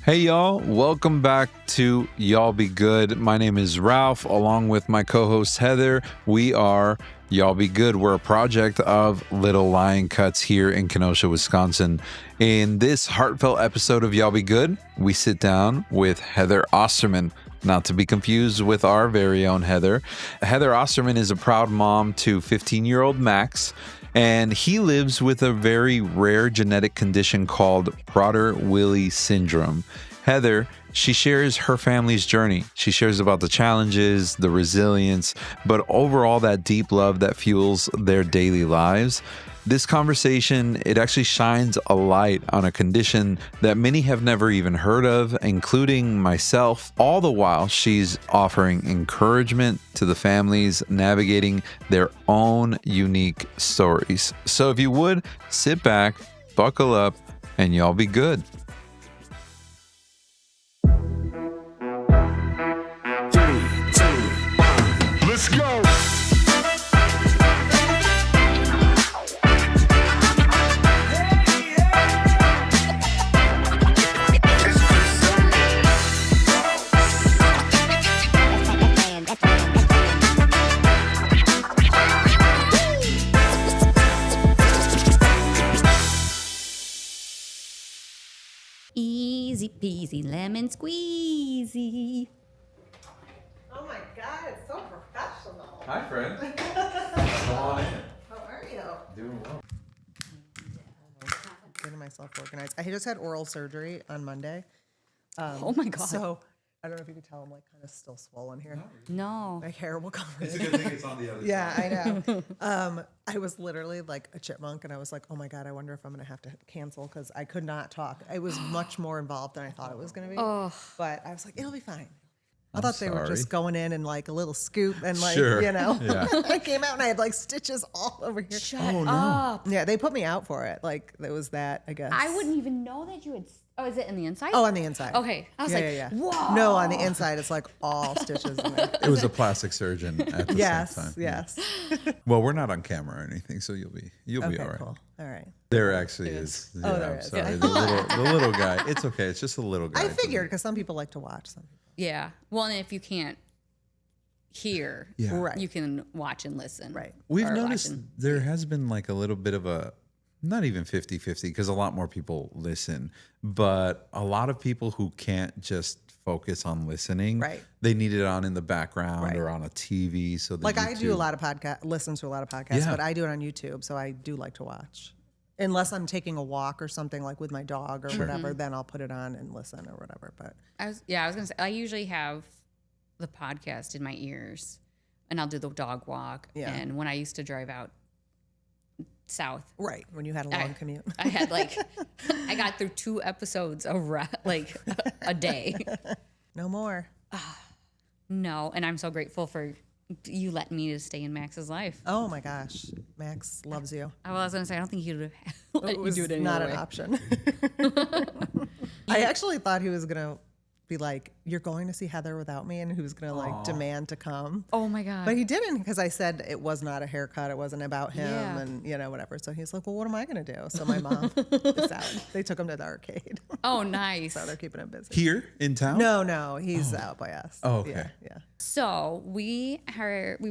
Hey y'all, welcome back to Yall Be Good. My name is Ralph, along with my co-host Heather. We are Yall Be Good. We're a project of Little Lion Cuts here in Kenosha, Wisconsin. In this heartfelt episode of Yall Be Good, we sit down with Heather Osterman, not to be confused with our very own Heather. Heather Osterman is a proud mom to 15-year-old Max, and he lives with a very rare genetic condition called Prader-Willi Syndrome. Heather, she shares her family's journey. She shares about the challenges, the resilience, but overall that deep love that fuels their daily lives. This conversation, it actually shines a light on a condition that many have never even heard of, including myself, all the while she's offering encouragement to the families navigating their own unique stories. So if you would, sit back, buckle up, and y'all be good. Let's go. Easy peasy lemon squeezy. Oh my God, it's so professional. Hi, friend. Come on in. How are you? Doing well. Getting myself organized. I just had oral surgery on Monday. Oh my God. So I don't know if you can tell I'm like kind of still swollen here. No. My hair will cover It's a it. good thing it's on the other side. Yeah, I know. I was literally like a chipmunk, and I was like, oh my God, I wonder if I'm going to have to cancel because I could not talk. I was much more involved than I thought it was going to be. Oh. But I was like, it'll be fine. I I'm thought they were sorry. just going in and like a little scoop and like, Sure. you know. Yeah. I came out and I had like stitches all over here. Shut up. Yeah, they put me out for it. Like, it was that, I guess. I wouldn't even know that you had. Oh, is it in the inside? Oh, on the inside. Okay. I was like, yeah. whoa. No, on the inside, it's like all stitches. In there. It was a plastic surgeon at the Yes, same time. yes. Well, we're not on camera or anything, so you'll be Okay, all right. cool. All right. There actually is. Oh, Yeah, there I'm is. sorry. Yeah. The little guy. It's okay. It's just a little guy. I figured because some people like to watch some people. Yeah. Well, and if you can't hear, Yeah. Right. you can watch and listen. Right. We've Or noticed watch and there see. has been like a little bit of a, not even 50-50, because a lot more people listen, but a lot of people who can't just focus on listening, Right. they need it on in the background Right. or on a TV. So Like I do a lot of listen to a lot of podcasts, Yeah. but I do it on YouTube, so I do like to watch. Unless I'm taking a walk or something like with my dog or whatever, then I'll put it on and listen or whatever. But I was gonna say I usually have the podcast in my ears, and I'll do the dog walk. Yeah. And when I used to drive out south, right, when you had a long commute. I had like I got through 2 episodes like a day. No more. No, and I'm so grateful for you letting me to stay in Max's life. Oh my gosh, Max loves you. I was gonna say I don't think he would have let It you was do it any not other an way. option. I actually thought he was gonna be like, "You're going to see Heather without me," and he was gonna like demand to come. Oh my God. But he didn't because I said it was not a haircut. It wasn't about him, Yeah. and whatever. So he's like, "Well, what am I gonna do?" So my mom is out. They took him to the arcade, Oh, nice. so they're keeping him busy. Here in town? No, he's out by us. Oh, okay. Yeah. So we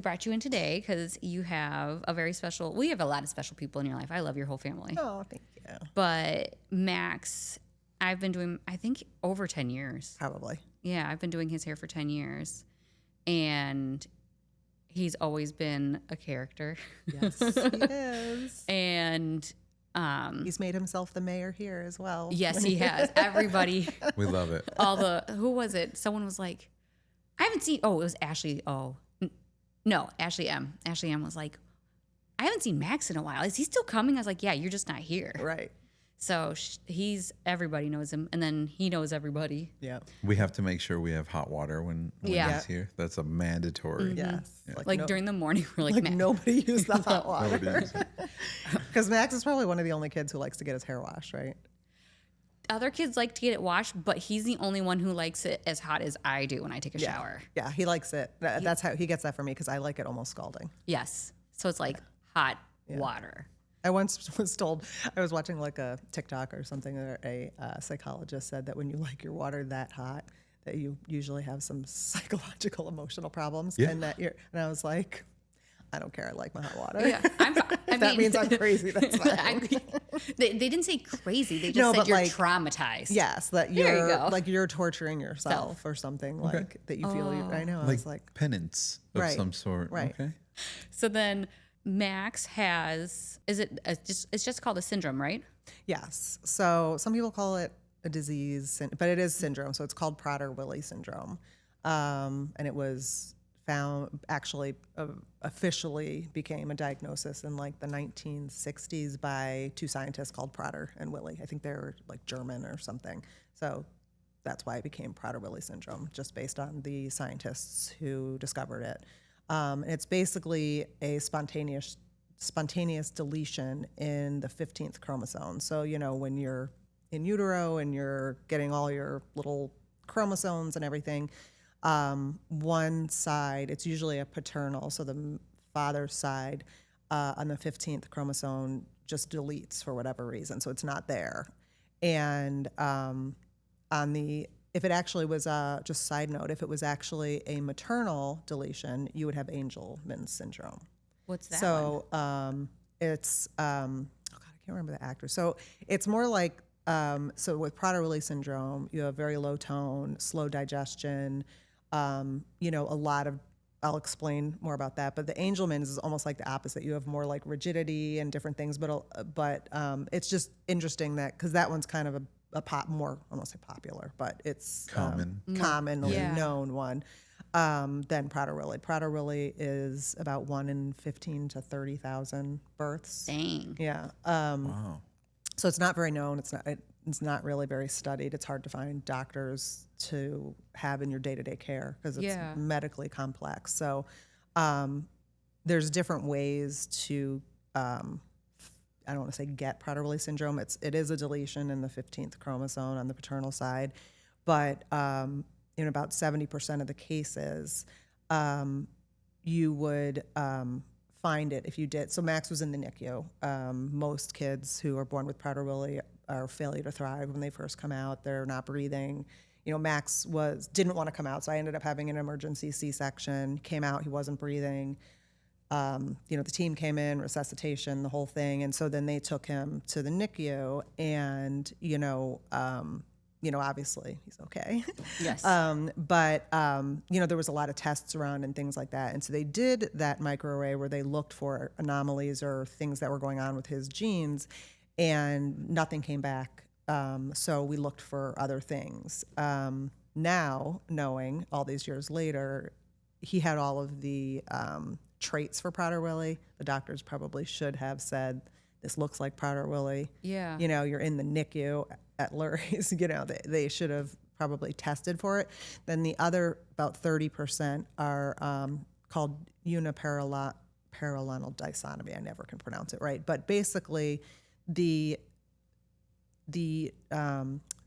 brought you in today because you have we have a lot of special people in your life. I love your whole family. Oh, thank you. But Max, I've been doing, I think, over 10 years. Probably. Yeah, I've been doing his hair for 10 years. And he's always been a character. Yes, he is. And He's made himself the mayor here as well. yes, he has. Everybody, We love it. who was it? Someone was like, I haven't seen, it was Ashley. No, Ashley M. Ashley M was like, I haven't seen Max in a while. Is he still coming? I was like, yeah, you're just not here. Right. So everybody knows him. And then he knows everybody. Yeah. We have to make sure we have hot water when Yeah. he's here. That's a mandatory. Yes. Like no- during the morning, we're like, like "Max." nobody used the hot Nobody water. uses it. Because Max is probably one of the only kids who likes to get his hair washed, right? Other kids like to get it washed, but he's the only one who likes it as hot as I do when I take a shower. Yeah, he likes it. That's how he gets that from me because I like it almost scalding. Yes. So it's like hot water. I once was told, I was watching like a TikTok or something, or a psychologist said that when you like your water that hot, that you usually have some psychological, emotional problems, Yeah. and and I was like, I don't care. I like my hot water. Yeah, if that means I'm crazy. That's fine. They didn't say crazy. They just No, said but you're like, traumatized. Yes, that There you you're go. like you're torturing yourself or something like that. You feel. I know. I was like, penance of Right, some sort. right. Okay. So then Max has, it's just called a syndrome, right? yes. So some people call it a disease, but it is syndrome. So it's called Prader-Willi Syndrome, and it was found actually officially became a diagnosis in like the 1960s by two scientists called Prader and Willi. I think they were like German or something. So that's why it became Prader-Willi syndrome, just based on the scientists who discovered it. It's basically a spontaneous deletion in the 15th chromosome. So, when you're in utero and you're getting all your little chromosomes and everything, one side, it's usually a paternal, so the father's side on the 15th chromosome just deletes for whatever reason, so it's not there. And if it actually was, just side note, if it was actually a maternal deletion, you would have Angelman syndrome. What's that? So it's, oh God, I can't remember the actor. So it's more like, so with Prader-Willi syndrome, you have very low tone, slow digestion, a lot of, I'll explain more about that, but the Angelman is almost like the opposite. You have more like rigidity and different things, but it's just interesting that, because that one's kind of more, I won't say popular, but it's commonly known one than Prader-Willi. Prader-Willi is about 1 in 15 to 30,000 births. Dang. Yeah. Wow. So it's not very known. It's not really very studied. It's hard to find doctors to have in your day-to-day care because it's medically complex. So there's different ways to, I don't want to say get Prader-Willi syndrome. It is a deletion in the 15th chromosome on the paternal side, but in about 70% of the cases, you would find it if you did. So Max was in the NICU. Most kids who are born with Prader-Willi are failure to thrive when they first come out. They're not breathing. Max didn't want to come out, so I ended up having an emergency C-section. Came out, he wasn't breathing. The team came in, resuscitation, the whole thing, and so then they took him to the NICU, and obviously he's okay. Yes. But there was a lot of tests around and things like that, and so they did that microarray where they looked for anomalies or things that were going on with his genes, and nothing came back. So we looked for other things. Now, knowing all these years later, he had all of the traits for Prader-Willi. The doctors probably should have said, this looks like Prader-Willi. Yeah. You're in the NICU at Lurie's, they should have probably tested for it. Then the other, about 30% are called uniparallel dysautonomia. I never can pronounce it right. But basically, the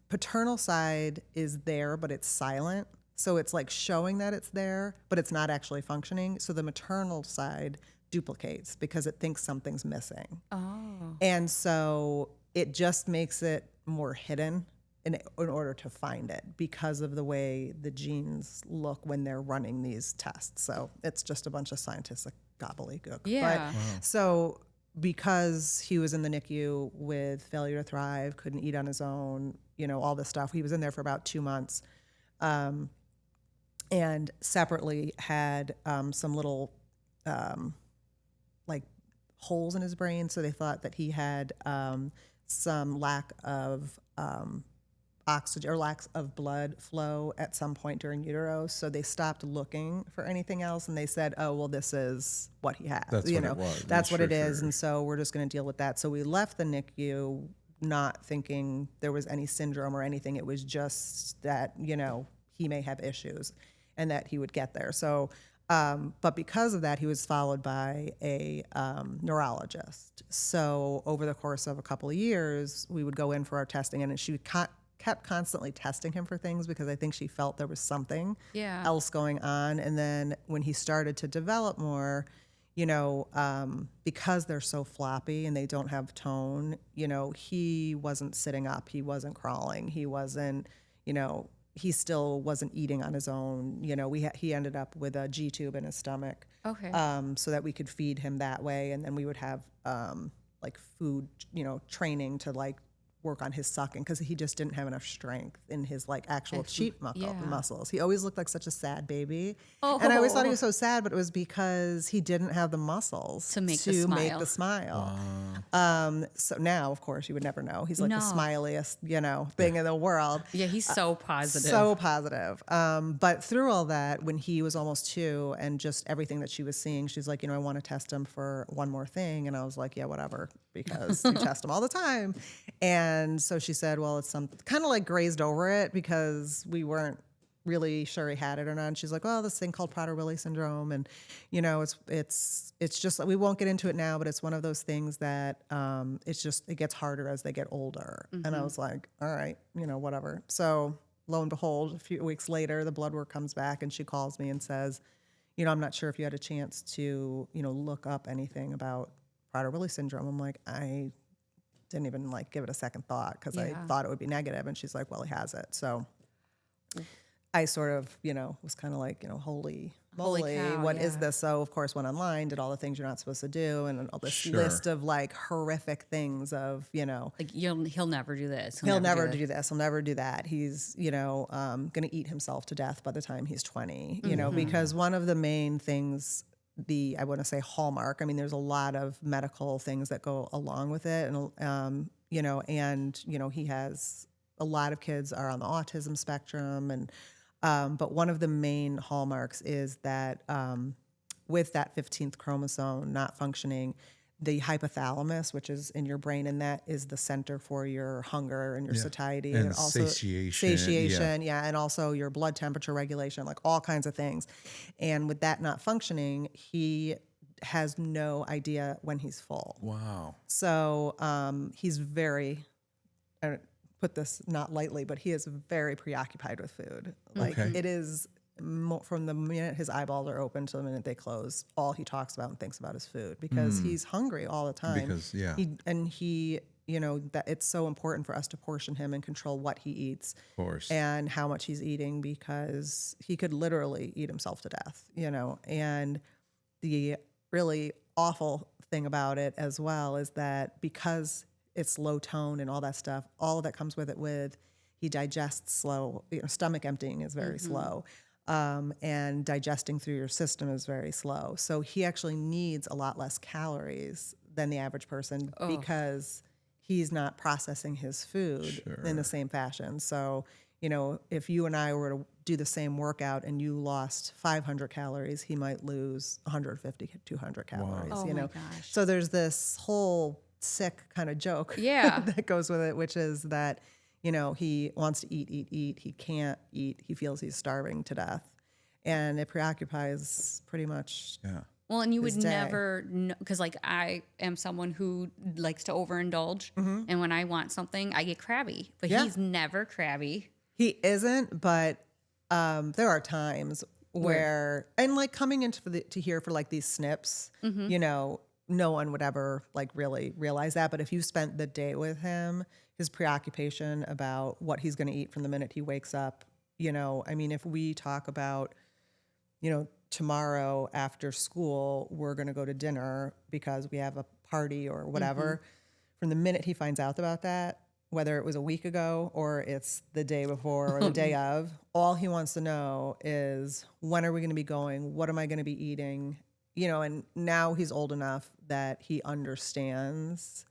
paternal side is there, but it's silent. So it's like showing that it's there, but it's not actually functioning. So the maternal side duplicates because it thinks something's missing. Oh. And so it just makes it more hidden in order to find it because of the way the genes look when they're running these tests. So it's just a bunch of scientific gobbledygook. Yeah. But, so because he was in the NICU with failure to thrive, couldn't eat on his own, all this stuff, he was in there for about 2 months. And separately had some little like holes in his brain. So they thought that he had some lack of oxygen or lack of blood flow at some point during utero. So they stopped looking for anything else, and they said, "Oh, well, this is what he has. That's what it was. That's what it is." Sure. And so we're just going to deal with that. So we left the NICU not thinking there was any syndrome or anything. It was just that he may have issues, and that he would get there. So, but because of that, he was followed by a neurologist. So over the course of a couple of years, we would go in for our testing, and she kept constantly testing him for things because I think she felt there was something else going on. And then when he started to develop more, because they're so floppy and they don't have tone, he wasn't sitting up, he wasn't crawling, he wasn't, he still wasn't eating on his own. He ended up with a G tube in his stomach, Okay. so that we could feed him that way, and then we would have like food, training to like work on his sucking because he just didn't have enough strength in his like actual cheek muscles. He always looked like such a sad baby, and I always thought he was so sad, but it was because he didn't have the muscles To make the smile. So now, of course, you would never know. He's like the No. smiliest, thing in the world. Yeah, he's so positive. So positive. But through all that, when he was almost 2 and just everything that she was seeing, she's like, I want to test him for one more thing. And I was like, yeah, whatever, because you test him all the time. And so she said, well, it's some kind of like grazed over it because we weren't really sure he had it or not. And she's like, well, this thing called Prader-Willi Syndrome. And, it's just, we won't get into it now, but it's one of those things that it gets harder as they get older. And I was like, all right, whatever. So lo and behold, a few weeks later, the blood work comes back and she calls me and says, I'm not sure if you had a chance to, look up anything about Prader-Willi Syndrome. I'm like, I didn't even like give it a second thought because I thought it would be negative. And she's like, well, he has it. So I sort of, was kind of like, holy moly, cow, what is this? So of course went online, did all the things you're not supposed to do, and all this list of like horrific things of, like he'll never do this. He'll never do this. He'll never do that. He's, going to eat himself to death by the time he's 20, because one of the main things, I want to say hallmark, I mean, there's a lot of medical things that go along with it. And, he has a lot of kids are on the autism spectrum. And, but one of the main hallmarks is that with that 15th chromosome not functioning, the hypothalamus, which is in your brain, and that is the center for your hunger and your satiety and also satiation, and also your blood temperature regulation, like all kinds of things. And with that not functioning, he has no idea when he's full. Wow. So he's very, I put this not lightly, but he is very preoccupied with food. Like it is from the minute his eyeballs are open to the minute they close, all he talks about and thinks about is food because he's hungry all the time. Because he that it's so important for us to portion him and control what he eats, of course, and how much he's eating, because he could literally eat himself to death. And the really awful thing about it as well is that because it's low tone and all that stuff, all of that comes with it. He digests slow. Stomach emptying is very slow. And digesting through your system is very slow. So he actually needs a lot less calories than the average person because he's not processing his food in the same fashion. So, if you and I were to do the same workout and you lost 500 calories, he might lose 150, 200 calories, Oh my gosh. So there's this whole sick kind of joke that goes with it, which is that he wants to eat. He can't eat. He feels he's starving to death. And it preoccupies pretty much. Yeah. Well, and you would never know, because like I am someone who likes to overindulge. And when I want something, I get crabby. But he's never crabby. He isn't, but there are times where, and like coming into to here for like these snips, no one would ever like really realize that. But if you spent the day with him, his preoccupation about what he's going to eat from the minute he wakes up, I mean, if we talk about, tomorrow after school, we're going to go to dinner because we have a party or whatever, from the minute he finds out about that, whether it was a week ago or it's the day before or the day of, all he wants to know is, when are we going to be going? What am I going to be eating? And now he's old enough that he understands.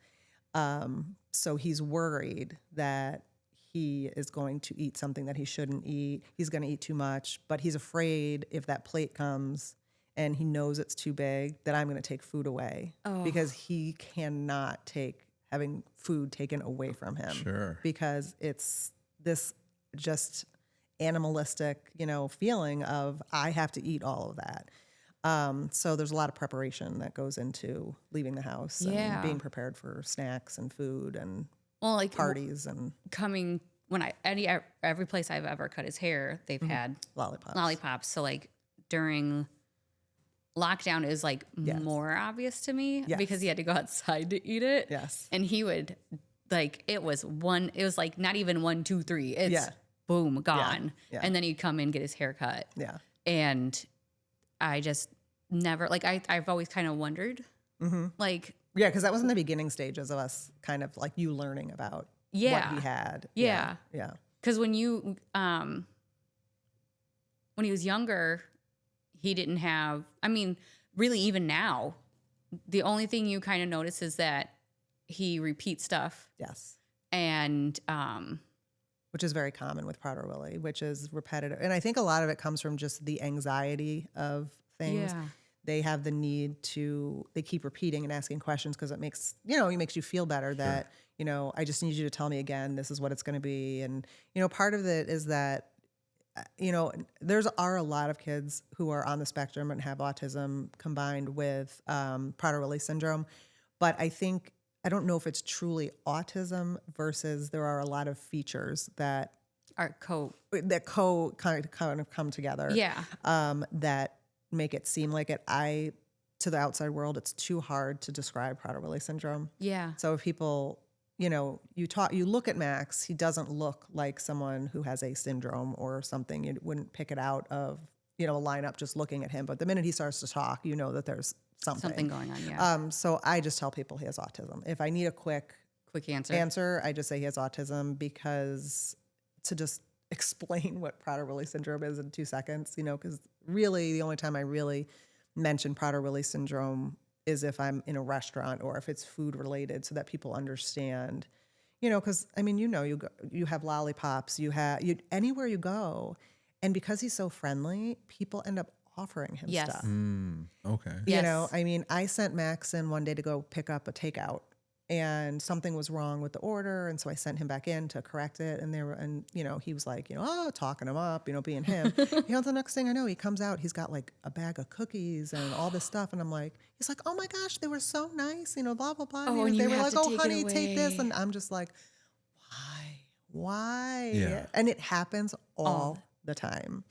So he's worried that he is going to eat something that he shouldn't eat. He's going to eat too much, but he's afraid if that plate comes and he knows it's too big, that I'm going to take food away because he cannot take having food taken away from him. Sure. Because it's this just animalistic, feeling of I have to eat all of that. So there's a lot of preparation that goes into leaving the house and being prepared for snacks and food and parties and coming when every place I've ever cut his hair, they've had lollipops. So like during lockdown is like Yes. more obvious to me Yes. because he had to go outside to eat it. Yes. And he would like, it was like not even 1, 2, 3. It's Yeah. boom, gone. Yeah. And then he'd come in, get his hair cut. Yeah. And I just never, like, I've always kind of wondered, like, Yeah, because that was in the beginning stages of us kind of like you learning about what Yeah. he had. Yeah. Yeah. because when he was younger, he didn't have, I mean, really even now, the only thing you kind of notice is that he repeats stuff Yes. and, Which is very common with Prader-Willi, which is repetitive. And I think a lot of it comes from just the anxiety of things. Yeah. They have the need to, they keep repeating and asking questions because it makes, it makes you feel better that, I just need you to tell me again, this is what it's going to be. And, part of it is that, are a lot of kids who are on the spectrum and have autism combined with Prader-Willi syndrome. But I don't know if it's truly autism versus there are a lot of features that our coat. kind of come together. Yeah. That make it seem like it. To the outside world, it's too hard to describe Prader-Willi syndrome. Yeah. So if people, you look at Max, he doesn't look like someone who has a syndrome or something. You wouldn't pick it out of, a lineup just looking at him. But the minute he starts to talk, you know that there's something going on. Yeah. So I just tell people he has autism. If I need a quick answer. I just say he has autism because to just explain what Prader-Willi syndrome is in 2 seconds, because really the only time I really mention Prader-Willi syndrome is if I'm in a restaurant or if it's food related so that people understand, because you have lollipops, anywhere you go. And because he's so friendly, people end up offering him Yes. stuff. Okay. Yes. I sent Max in one day to go pick up a takeout and something was wrong with the order. And so I sent him back in to correct it. And he was like, talking him up, being him. The next thing I know, he comes out, he's got like a bag of cookies and all this stuff. And he's like, oh my gosh, they were so nice, blah, blah, blah. Oh, And and they you were have like, to oh, take it honey, take this. away. And I'm just like, why? Yeah. And it happens all the time.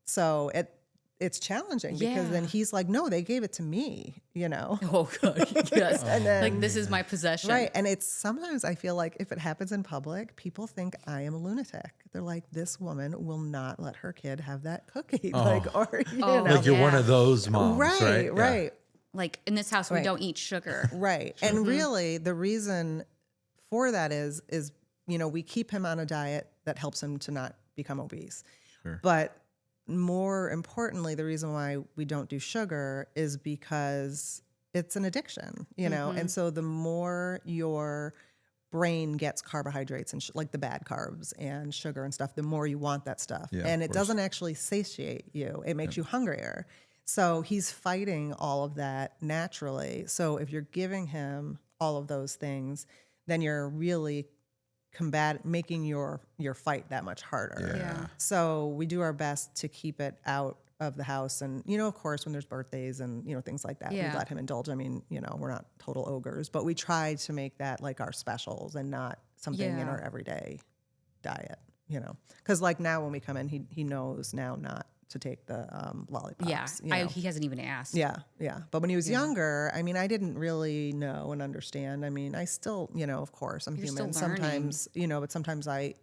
So it's challenging because then he's like, no, they gave it to me, Oh God. Yes. And then, like this is my possession. right. And it's sometimes I feel like if it happens in public, people think I am a lunatic. They're like, this woman will not let her kid have that cookie. Like You're one of those moms, right? Right. Like in this house, we Right. don't eat sugar. Right. And really the reason for that is, we keep him on a diet that helps him to not become obese. Sure. But more importantly, the reason why we don't do sugar is because it's an addiction, And so the more your brain gets carbohydrates and like the bad carbs and sugar and stuff, the more you want that stuff. Yeah, and of it course. doesn't actually satiate you. It makes you hungrier. So he's fighting all of that naturally. So if you're giving him all of those things, then you're really making your fight that much harder. Yeah. So we do our best to keep it out of the house. And, of course, when there's birthdays and, things like that, Yeah. we let him indulge. I mean, we're not total ogres, but we try to make that like our specials and not something in Yeah. our everyday diet, Because like now when we come in, he knows now not to take the lollipops. Yeah. He hasn't even asked. Yeah, yeah. But when he was younger, I mean, I didn't really know and understand. I mean, I still, of course, I'm You're human. still learning. Sometimes, but sometimes I,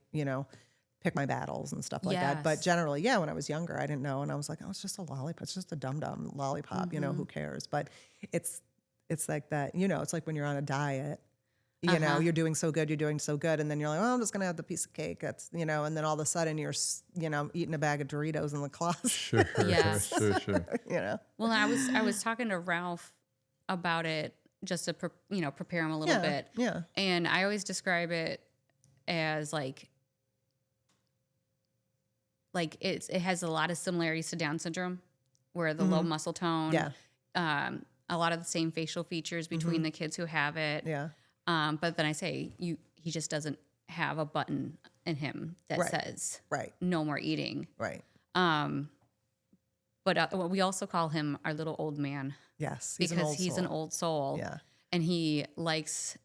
pick my battles and stuff like that. But Yes. generally, yeah, when I was younger, I didn't know. And I was like, oh, it's just a lollipop. It's just a dum-dum lollipop, who cares? But it's like that, it's like when you're on a diet, you're doing so good. And then you're like, oh, I'm just going to have the piece of cake. That's, and then all of a sudden you're, eating a bag of Doritos in the closet. Sure. Yes. Sure. Well, I was talking to Ralph about it just to prepare him a little bit. Yeah. And I always describe it as like it has a lot of similarities to Down syndrome, where the low muscle tone, Yeah. a lot of the same facial features between the kids who have it. Yeah. But then I say he just doesn't have a button in him that Right. says Right. no more eating. Right. But we also call him our little old man Yes. because he's an old soul. Yeah. And he likes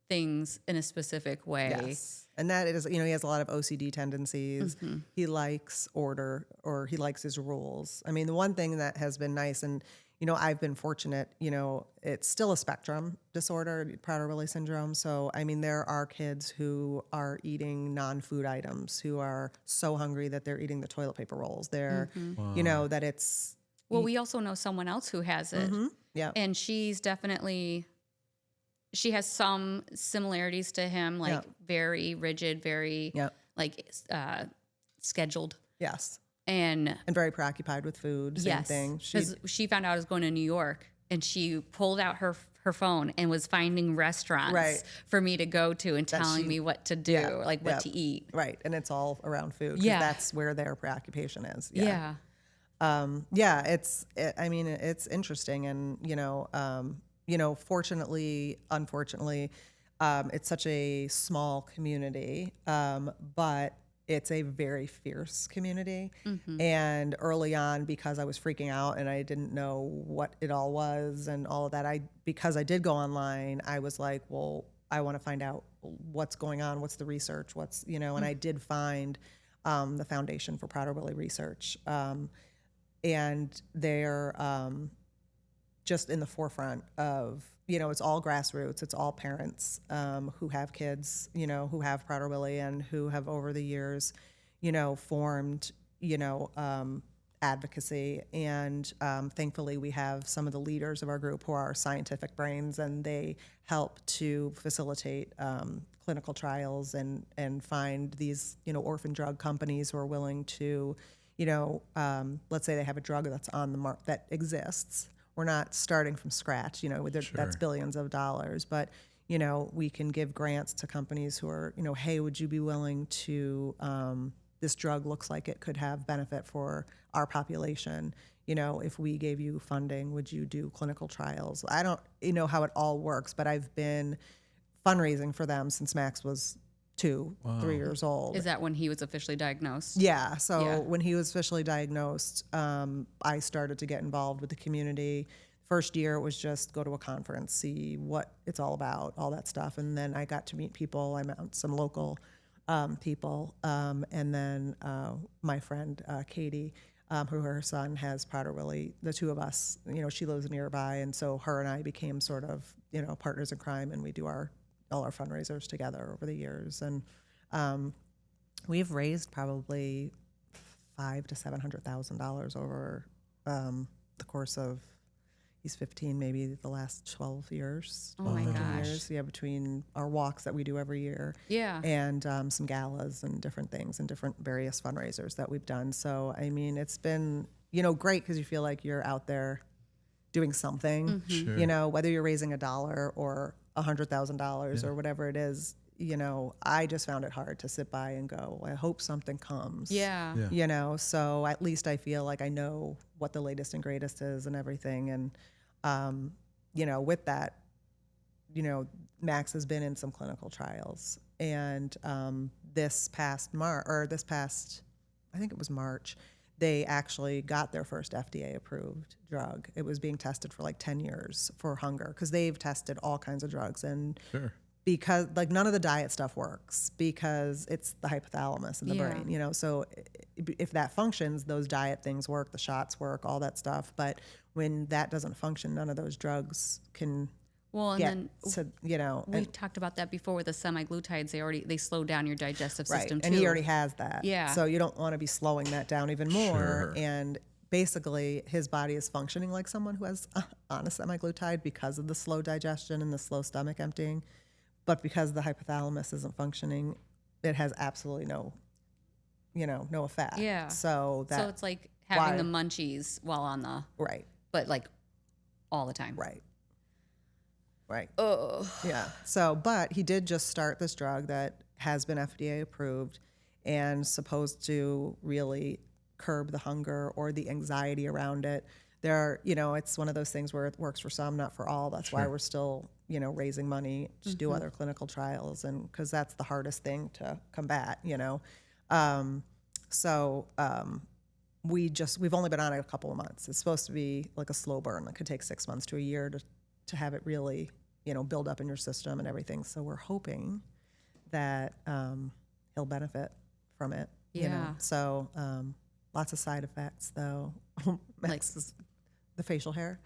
things in a specific way. Yes. And that is, he has a lot of OCD tendencies. He likes order, or he likes his rules. I mean, the one thing that has been nice, and, I've been fortunate, it's still a spectrum disorder, Prader-Willi syndrome. So, I mean, there are kids who are eating non-food items, who are so hungry that they're eating the toilet paper rolls. They're, that it's. Well, we also know someone else who has it. Yeah. And she's definitely, she has some similarities to him, like very rigid, very scheduled. Yes. And very preoccupied with food. Same thing. Because she found out I was going to New York, and she pulled out her phone and was finding restaurants for me to go to and telling me what to do, like what to eat. Right. And it's all around food. 'Cause that's where their preoccupation is. Yeah. It's interesting. And, fortunately, unfortunately, it's such a small community, but it's a very fierce community. And early on, because I was freaking out and I didn't know what it all was and all of that, because I did go online, I was like, well, I want to find out what's going on, what's the research, and I did find the Foundation for Prader-Willi Research. And they're just in the forefront of, it's all grassroots. It's all parents who have kids, who have Prader-Willi and who have over the years, formed, advocacy. And thankfully, we have some of the leaders of our group who are scientific brains, and they help to facilitate clinical trials and find these, orphan drug companies who are willing to, let's say they have a drug that's on the market that exists. We're not starting from scratch, that's billions of dollars, but, we can give grants to companies who are, hey, would you be willing to, this drug looks like it could have benefit for our population. If we gave you funding, would you do clinical trials? I don't know how it all works, but I've been fundraising for them since Max was 3 years old. Is that when he was officially diagnosed? Yeah. So when he was officially diagnosed, I started to get involved with the community. First year, it was just go to a conference, see what it's all about, all that stuff. And then I got to meet people. I met some local people. And then my friend, Katie, who her son has Prader-Willi, the two of us, she lives nearby. And so her and I became sort of, partners in crime, and we do all our fundraisers together over the years. And we've raised probably $500,000 to $700,000 over the course of, he's 15, maybe the last 12 years. Oh my gosh. Years. Yeah, between our walks that we do every year. Yeah. And some galas and different things and different various fundraisers that we've done. So, I mean, it's been, great because you feel like you're out there doing something, whether you're raising $1 or $100,000 or whatever it is, I just found it hard to sit by and go, I hope something comes. Yeah. So at least I feel like I know what the latest and greatest is and everything. And, with that, Max has been in some clinical trials. And this past, I think it was March, they actually got their first FDA-approved drug. It was being tested for like 10 years for hunger, because they've tested all kinds of drugs. And because none of the diet stuff works, because it's the hypothalamus in the brain, so if that functions, those diet things work, the shots work, all that stuff. But when that doesn't function, none of those drugs can we talked about that before with the semaglutides. They slow down your digestive system too. And he already has that. Yeah. So you don't want to be slowing that down even more. And basically, his body is functioning like someone who has on a semaglutide because of the slow digestion and the slow stomach emptying. But because the hypothalamus isn't functioning, it has absolutely no effect. Yeah. So it's like having the munchies while on the but like all the time. Right. Oh. Yeah. So, but he did just start this drug that has been FDA approved and supposed to really curb the hunger or the anxiety around it. There are, it's one of those things where it works for some, not for all. That's why we're still, raising money to do other clinical trials, and because that's the hardest thing to combat, we've only been on it a couple of months. It's supposed to be like a slow burn. It could take 6 months to a year to have it really, build up in your system and everything. So we're hoping that he'll benefit from it. You know? Yeah. So lots of side effects though. Max is the facial hair.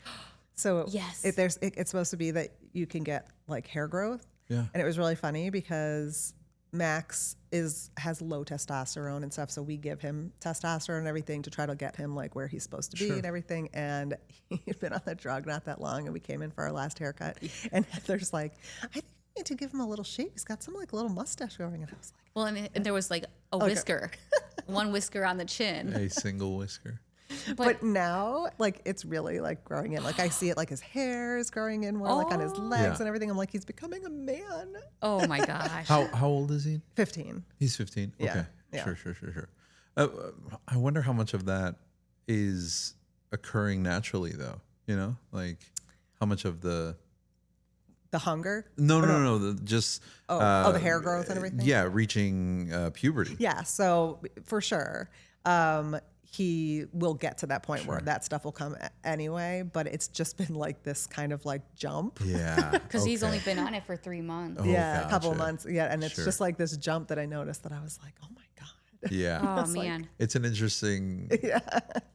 So Yes. it's supposed to be that you can get like hair growth. Yeah. And it was really funny because Max has low testosterone and stuff, so we give him testosterone and everything to try to get him like where he's supposed to be and everything. And he'd been on the drug not that long, and we came in for our last haircut, and Heather's like, "I think I need to give him a little shave. He's got some like little mustache growing." And I was like, Well, and there was like a whisker, one whisker on the chin. A single whisker. But now, like, it's really like growing in. Like, I see it like his hair is growing in more, like on his legs and everything. I'm like, he's becoming a man. Oh my gosh. How old is he? 15. He's 15. Yeah. Okay. Yeah. Sure. I wonder how much of that is occurring naturally, though. You know, like how much of the hunger. no, just the hair growth and everything. Yeah, reaching puberty. Yeah. So for sure. He will get to that point where that stuff will come anyway, but it's just been like this kind of like jump. Yeah. Because he's only been on it for 3 months. Oh, A couple of gotcha. months. Yeah. And it's just like this jump that I noticed that I was like, oh my God. Yeah. Oh man. It's an interesting.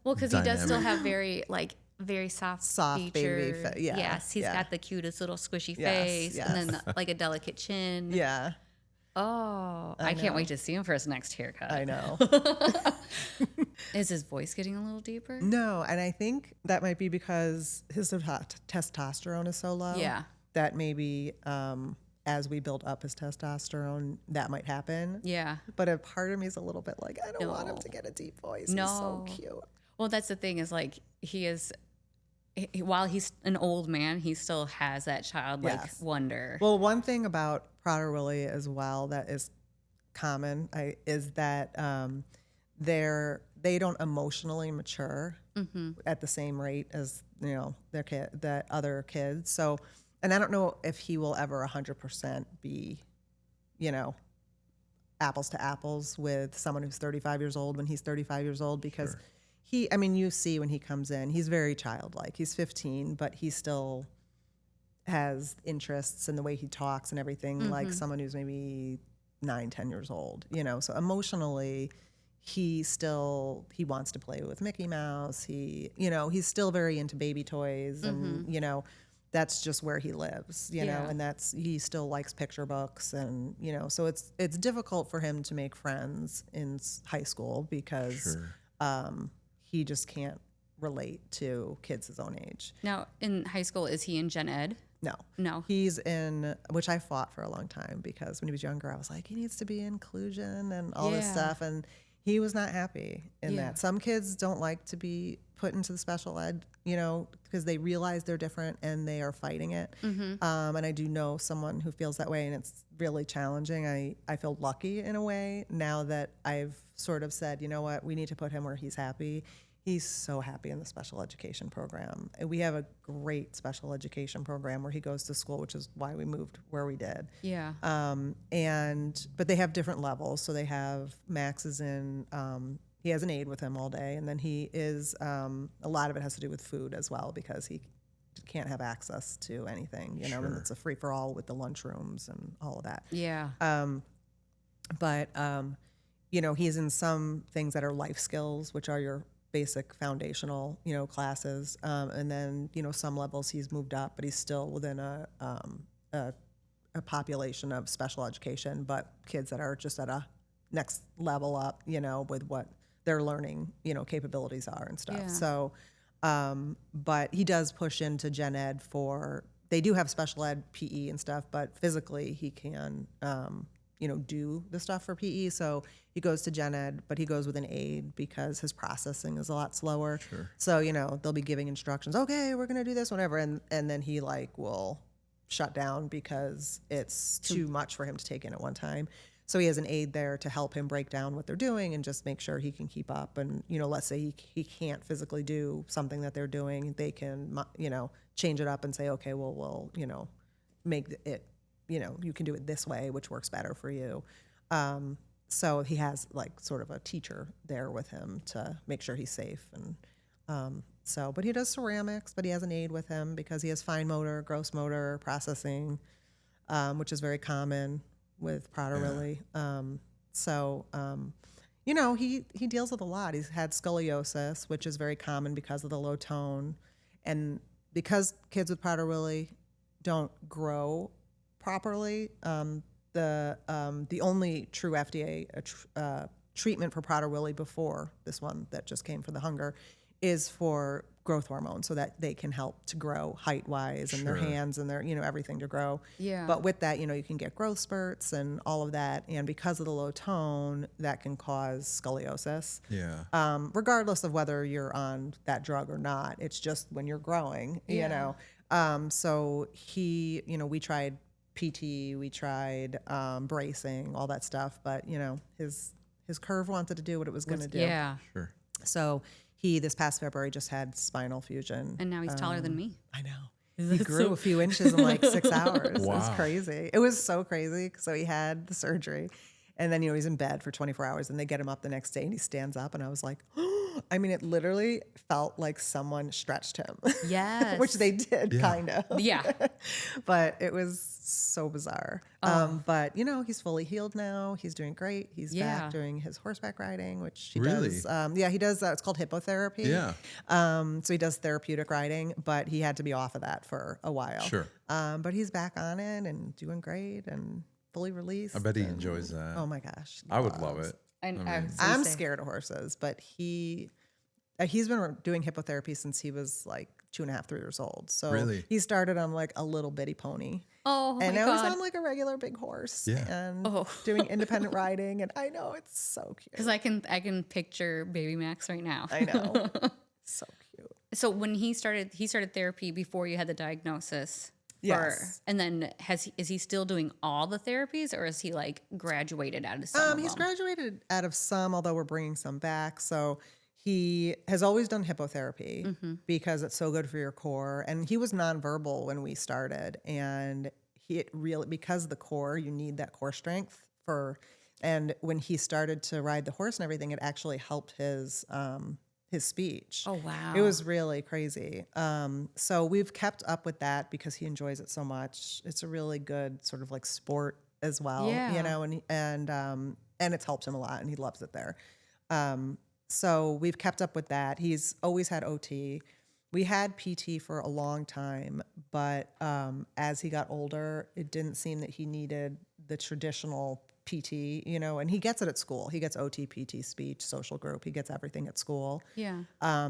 Well, because he does still dynamic. have very soft Soft baby features. yeah, Yes, he's yeah. got the cutest little squishy Yes, face, yes. and then like a delicate chin. Yeah. Oh, I can't wait to see him for his next haircut. I know. Is his voice getting a little deeper? No. And I think that might be because his testosterone is so low. Yeah. That maybe as we build up his testosterone, that might happen. Yeah. But a part of me is a little bit like, I don't want him No. to get a deep voice. He's so cute. Well, that's the thing is like while he's an old man, he still has that childlike Yes. wonder. Well, one thing about Prader-Willi as well that is common is that they don't emotionally mature at the same rate as that other kids. So, and I don't know if he will ever 100% be, apples to apples with someone who's 35 years old when he's 35 years old because. You see when he comes in, he's very childlike. He's 15, but he still has interests in the way he talks and everything, like someone who's maybe 9, 10 years old, So emotionally, he wants to play with Mickey Mouse. He's still very into baby toys and, that's just where he lives, and he still likes picture books and, so it's difficult for him to make friends in high school because he just can't relate to kids his own age. Now, in high school, is he in gen ed? No. He's in, which I fought for a long time because when he was younger, I was like, he needs to be inclusion and all this stuff. And he was not happy in that. Some kids don't like to be put into the special ed, because they realize they're different and they are fighting it. And I do know someone who feels that way, and it's really challenging. I feel lucky in a way now that I've sort of said, you know what, we need to put him where he's happy. He's so happy in the special education program. And we have a great special education program where he goes to school, which is why we moved where we did. Yeah. But they have different levels. So they have Max is in, he has an aide with him all day. And then he is, a lot of it has to do with food as well because he can't have access to anything, and it's a free for all with the lunchrooms and all of that. Yeah. But he's in some things that are life skills, which are your basic foundational, classes. And then, some levels he's moved up, but he's still within a population of special education, but kids that are just at a next level up, with what their learning, capabilities are and stuff. Yeah. So, but he does push into gen ed they do have special ed PE and stuff, but physically he can, do the stuff for PE. So he goes to gen ed, but he goes with an aide because his processing is a lot slower. Sure. So, they'll be giving instructions, okay, we're going to do this, whatever. And then he will shut down because it's too much for him to take in at one time. So he has an aide there to help him break down what they're doing and just make sure he can keep up. And, let's say he can't physically do something that they're doing, they can, change it up and say, okay, well, we'll, make it, you can do it this way, which works better for you. So he has sort of a teacher there with him to make sure he's safe. And but he does ceramics, but he has an aide with him because he has fine motor, gross motor, processing, which is very common. with Prader-Willi. You know, he deals with a lot. He's had scoliosis, which is very common because of the low tone. And because kids with Prader-Willi don't grow properly, the only true FDA treatment for Prader-Willi before this one that just came for the hunger is for growth hormone, so that they can help to grow height-wise and their hands and their, you know, everything to grow. Yeah. But with that, you know, you can get growth spurts and all of that. And because of the low tone, that can cause scoliosis. Yeah. Regardless of whether you're on that drug or not, it's just when you're growing, you know. So he, you know, we tried PT, we tried bracing, all that stuff, but you know, his curve wanted to do what it was going to do. Yeah. Sure. So he this past February just had spinal fusion. And now he's taller than me. I know. He grew a few inches in like 6 hours. Wow. It was crazy. It was so crazy. So he had the surgery. And then, you know, he's in bed for 24 hours and they get him up the next day and he stands up. And I was like, I mean, it literally felt like someone stretched him. Yes. Which they did, kind of. Yeah. But it was so bizarre. But, you know, he's fully healed now. He's doing great. He's back doing his horseback riding, which he does. Yeah, he does. It's called hippotherapy. Yeah. So he does therapeutic riding, but he had to be off of that for a while. Sure. But he's back on it and doing great and fully released. I bet he enjoys that. Oh my gosh. I would love it. I'm scared of horses, but he's been doing hippotherapy since he was like 2.5, 3 years old. So Really? he started on like a little bitty pony. Oh, And my now God. he's on like a regular big horse and Oh. doing independent riding. And I know it's so cute. Because I can picture baby Max right now. I know. So cute. So when he started therapy before you had the diagnosis. Yes. And then is he still doing all the therapies, or is he like graduated out of some? He's graduated out of some, although we're bringing some back. So he has always done hippotherapy because it's so good for your core. And he was nonverbal when we started, and because of the core, you need that core strength for. And when he started to ride the horse and everything, it actually helped his speech. Oh, wow. It was really crazy. So we've kept up with that because he enjoys it so much. It's a really good sort of like sport as well, you know, and it's helped him a lot and he loves it there. So we've kept up with that. He's always had OT. We had PT for a long time, but as he got older, it didn't seem that he needed the traditional PT, you know, and he gets it at school. He gets OT, PT, speech, social group. He gets everything at school. Yeah.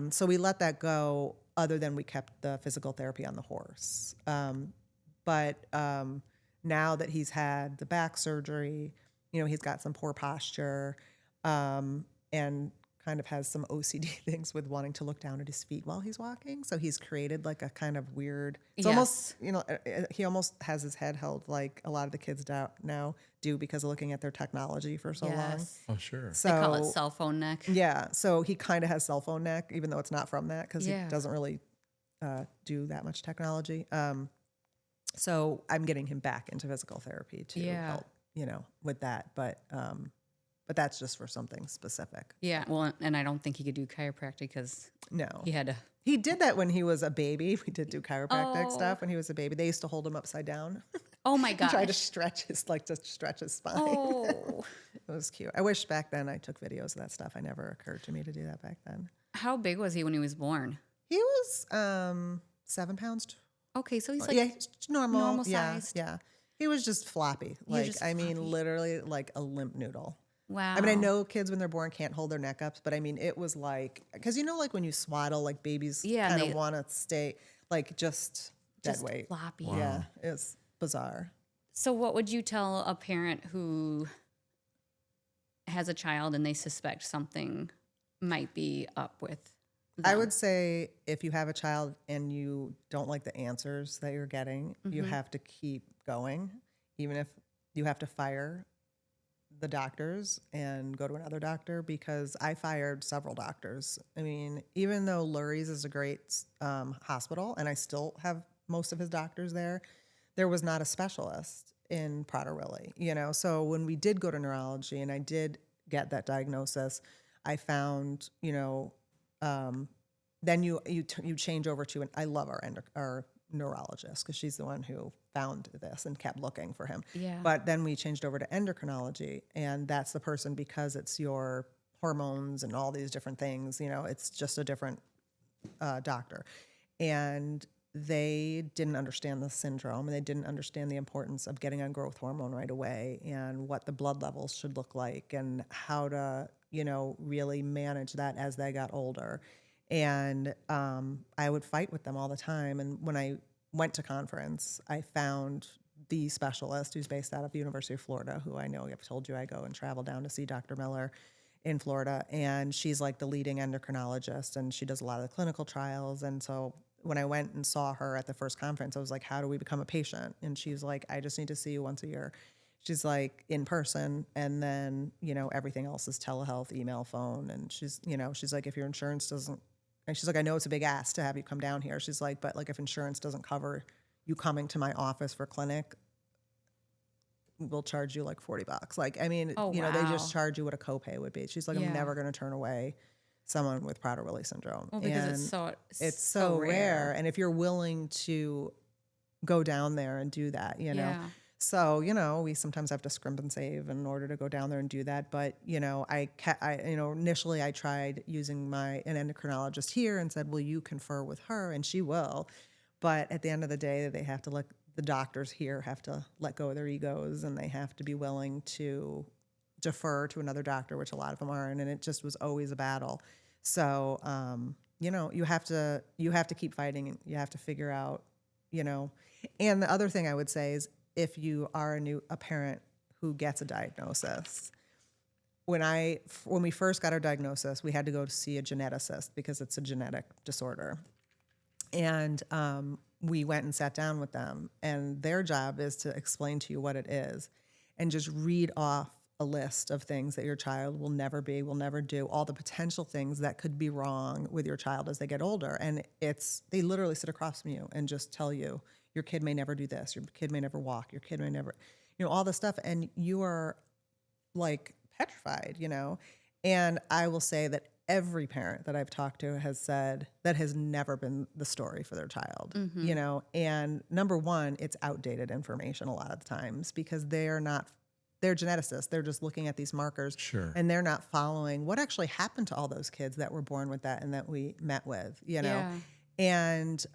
So we let that go, other than we kept the physical therapy on the horse. But now that he's had the back surgery, you know, he's got some poor posture and kind of has some OCD things with wanting to look down at his feet while he's walking. So he's created like a kind of weird, it's almost, you know, he almost has his head held like a lot of the kids now do because of looking at their technology for so long. Oh, sure. So They call it cell phone neck. yeah, so he kind of has cell phone neck, even though it's not from that because he doesn't really do that much technology. So I'm getting him back into physical therapy to help, you know, with that. But that's just for something specific. Yeah. Well, and I don't think he could do chiropractic because No. he had to. He did that when he was a baby. We did do chiropractic stuff when he was a baby. They used to hold him upside down. Oh my gosh. Try to stretch his spine. Oh. It was cute. I wish back then I took videos of that stuff. I never occurred to me to do that back then. How big was he when he was born? He was 7 pounds. Okay, so he's like Yeah, normal. normal yeah, sized. yeah. He was just floppy. Like just I mean, floppy. literally like a limp noodle. wow. I mean, I know kids when they're born can't hold their neck up, but I mean, it was like, because you know, like when you swaddle, like babies kind of want to stay like just dead weight. floppy. Yeah, it's bizarre. So what would you tell a parent who has a child and they suspect something might be up with them? I would say if you have a child and you don't like the answers that you're getting, you have to keep going, even if you have to fire the doctors and go to another doctor, because I fired several doctors. I mean, even though Lurie's is a great hospital and I still have most of his doctors there was not a specialist in Prader-Willi, you know? So when we did go to neurology and I did get that diagnosis, I found, you know, then you change over to, and I love our neurologist because she's the one who found this and kept looking for him. Yeah. But then we changed over to endocrinology, and that's the person because it's your hormones and all these different things. It's just a different doctor. And they didn't understand the syndrome, and they didn't understand the importance of getting on growth hormone right away and what the blood levels should look like and how to, really manage that as they got older. And I would fight with them all the time. And when I went to conference, I found the specialist who's based out of the University of Florida, who I know I've told you I go and travel down to see Dr. Miller in Florida. And she's like the leading endocrinologist, and she does a lot of the clinical trials. And so when I went and saw her at the first conference, I was like, how do we become a patient? And she's like, I just need to see you once a year. She's like, in person, and then, everything else is telehealth, email, phone. And she's like, if your insurance doesn't, and she's like, I know it's a big ask to have you come down here. She's like, but like if insurance doesn't cover you coming to my office for clinic, we'll charge you like $40. Like, I mean, Oh, they wow. just charge you what a copay would be. She's like, Yeah. I'm never going to turn away someone with Prader-Willi syndrome. Well, because And it's so rare. And if you're willing to go down there and do that, Yeah. So, we sometimes have to scrimp and save in order to go down there and do that. But, initially I tried using an endocrinologist here and said, will you confer with her? And she will. But at the end of the day, the doctors here have to let go of their egos, and they have to be willing to defer to another doctor, which a lot of them aren't. And it just was always a battle. So, you have to keep fighting, and you have to figure out, and the other thing I would say is, if you are a parent who gets a diagnosis, when we first got our diagnosis, we had to go to see a geneticist because it's a genetic disorder. And we went and sat down with them, and their job is to explain to you what it is and just read off a list of things that your child will never be, will never do, all the potential things that could be wrong with your child as they get older. And they literally sit across from you and just tell you, your kid may never do this, your kid may never walk, your kid may never, all this stuff. And you are like petrified, And I will say that every parent that I've talked to has said that has never been the story for their child, And number one, it's outdated information a lot of the times because they're geneticists. They're just looking at these markers, Sure. And they're not following what actually happened to all those kids that were born with that and that we met with, Yeah. And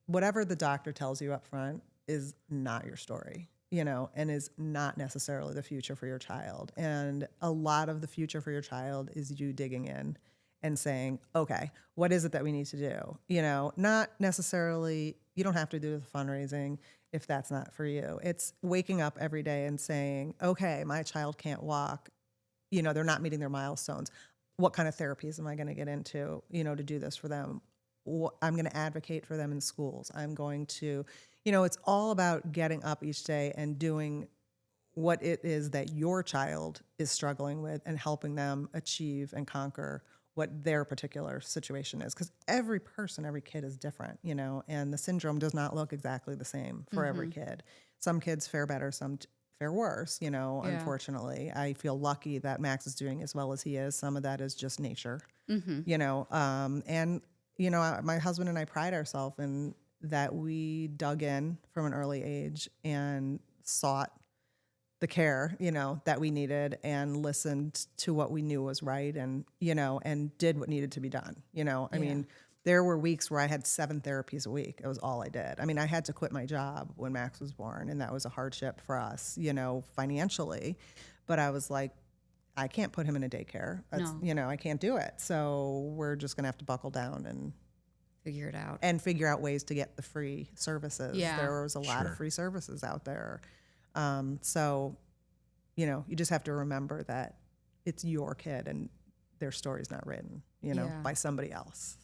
whatever the doctor tells you up front is not your story, and is not necessarily the future for your child. And a lot of the future for your child is you digging in and saying, okay, what is it that we need to do? Not necessarily, you don't have to do the fundraising if that's not for you. It's waking up every day and saying, okay, my child can't walk, they're not meeting their milestones. What kind of therapies am I going to get into, to do this for them? I'm going to advocate for them in schools. I'm going to, it's all about getting up each day and doing what it is that your child is struggling with and helping them achieve and conquer what their particular situation is. Because every kid is different, and the syndrome does not look exactly the same for every kid. Some kids fare better, some fare worse, unfortunately. I feel lucky that Max is doing as well as he is. Some of that is just nature, and my husband and I pride ourselves in that we dug in from an early age and sought the care, that we needed and listened to what we knew was right and did what needed to be done. I mean, there were weeks where I had 7 therapies a week. It was all I did. I mean, I had to quit my job when Max was born, and that was a hardship for us, financially. But I was like, I can't put him in a daycare. No. I can't do it. So we're just going to have to buckle down and Figure it out. and figure out ways to get the free services. Yeah. There was a lot Sure. of free services out there. So, you just have to remember that it's your kid and their story's not written, Yeah. by somebody else.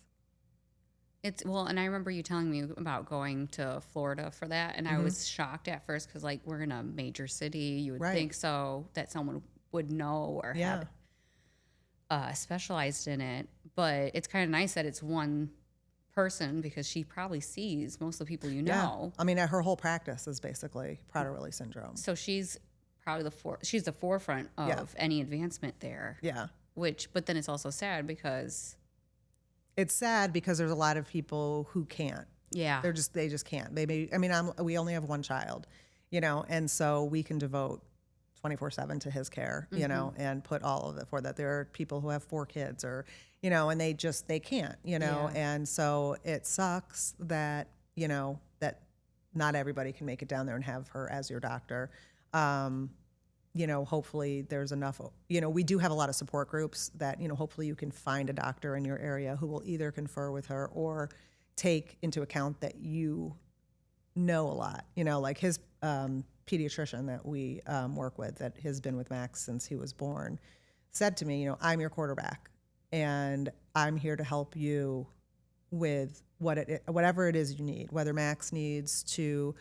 And I remember you telling me about going to Florida for that, and I was shocked at first because, like, we're in a major city. You would Right. think so that someone would know or Yeah. have specialized in it, but it's kind of nice that it's one person because she probably sees most of the people you know. I mean, her whole practice is basically Prader-Willi syndrome. So she's probably she's the forefront of any advancement there. Yeah. But then it's also sad because It's sad because there's a lot of people who can't, Yeah. They just can't. We only have one child, and so we can devote 24/7 to his care, and put all of it for that. There are people who have 4 kids or, and they can't, Yeah. and so it sucks that, that not everybody can make it down there and have her as your doctor. Hopefully there's enough, we do have a lot of support groups that, hopefully you can find a doctor in your area who will either confer with her or take into account that you know a lot, like his pediatrician that we work with that has been with Max since he was born said to me, I'm your quarterback and I'm here to help you with whatever it is you need, whether Max needs to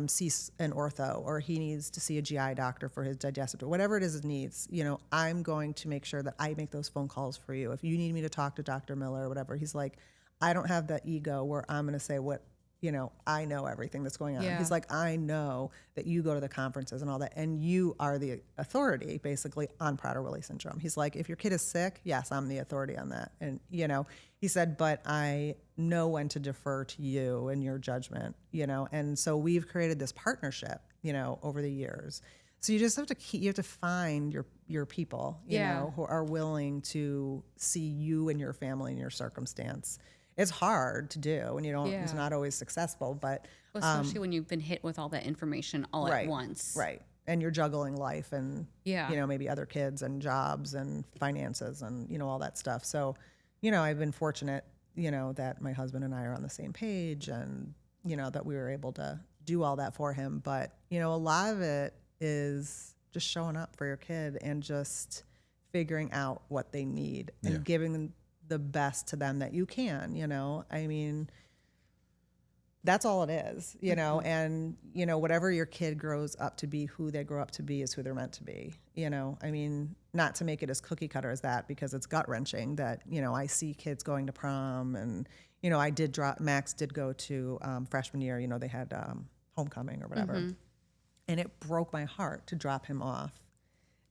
see an ortho or he needs to see a GI doctor for his digestive, whatever it is it needs, I'm going to make sure that I make those phone calls for you. If you need me to talk to Dr. Miller or whatever, he's like, I don't have that ego where I'm going to say I know everything that's going on. Yeah. He's like, I know that you go to the conferences and all that, and you are the authority basically on Prader-Willi syndrome. He's like, if your kid is sick, yes, I'm the authority on that. And, he said, but I know when to defer to you and your judgment, and so we've created this partnership, over the years. So you just have to you have to find your people, who are willing to see you and your family and your circumstance. It's hard to do, and it's not always successful, but especially when you've been hit with all that information all at once. Right. And you're juggling life and, maybe other kids and jobs and finances and, all that stuff. So, I've been fortunate, that my husband and I are on the same page and, that we were able to do all that for him. But, a lot of it is just showing up for your kid and just figuring out what they need and giving them the best to them that you can, that's all it is, and, whatever your kid grows up to be, who they grow up to be is who they're meant to be, not to make it as cookie cutter as that, because it's gut wrenching that, I see kids going to prom and, Max did go to freshman year, they had homecoming or whatever. And it broke my heart to drop him off.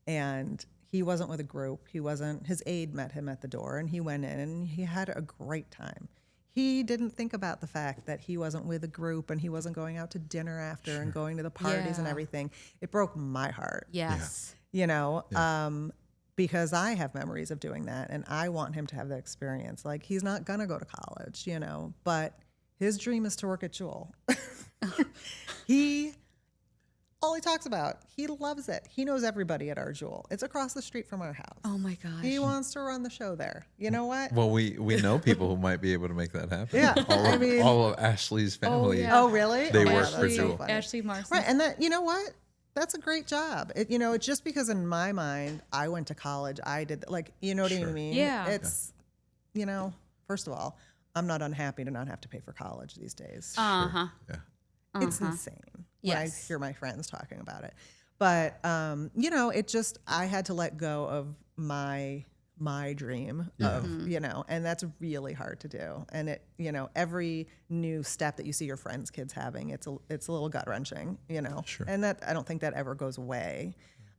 And he wasn't with a group. His aide met him at the door and he went in and he had a great time. He didn't think about the fact that he wasn't with a group and he wasn't going out to dinner after and going to the parties and everything. It broke my heart. Yes. Because I have memories of doing that and I want him to have that experience. Like, he's not going to go to college, but his dream is to work at Jewel. All he talks about, he loves it. He knows everybody at our Jewel. It's across the street from our house. Oh my gosh. He wants to run the show there. You know what? Well, we know people who might be able to make that happen. Yeah. All of Ashley's family. yeah. Oh, really? They Oh, work that's for so Jewel. funny. Ashley Marson. Right. And that, you know what? That's a great job. It's just because in my mind, I went to college. I did, you know what I mean? Yeah. It's, first of all, I'm not unhappy to not have to pay for college these days. Uh-huh. Yeah. It's insane when I Yes. hear my friends talking about it. But, it just, I had to let go of my dream of, and that's really hard to do. And it, every new step that you see your friends' kids having, it's a little gut wrenching, Sure. and that, I don't think that ever goes away.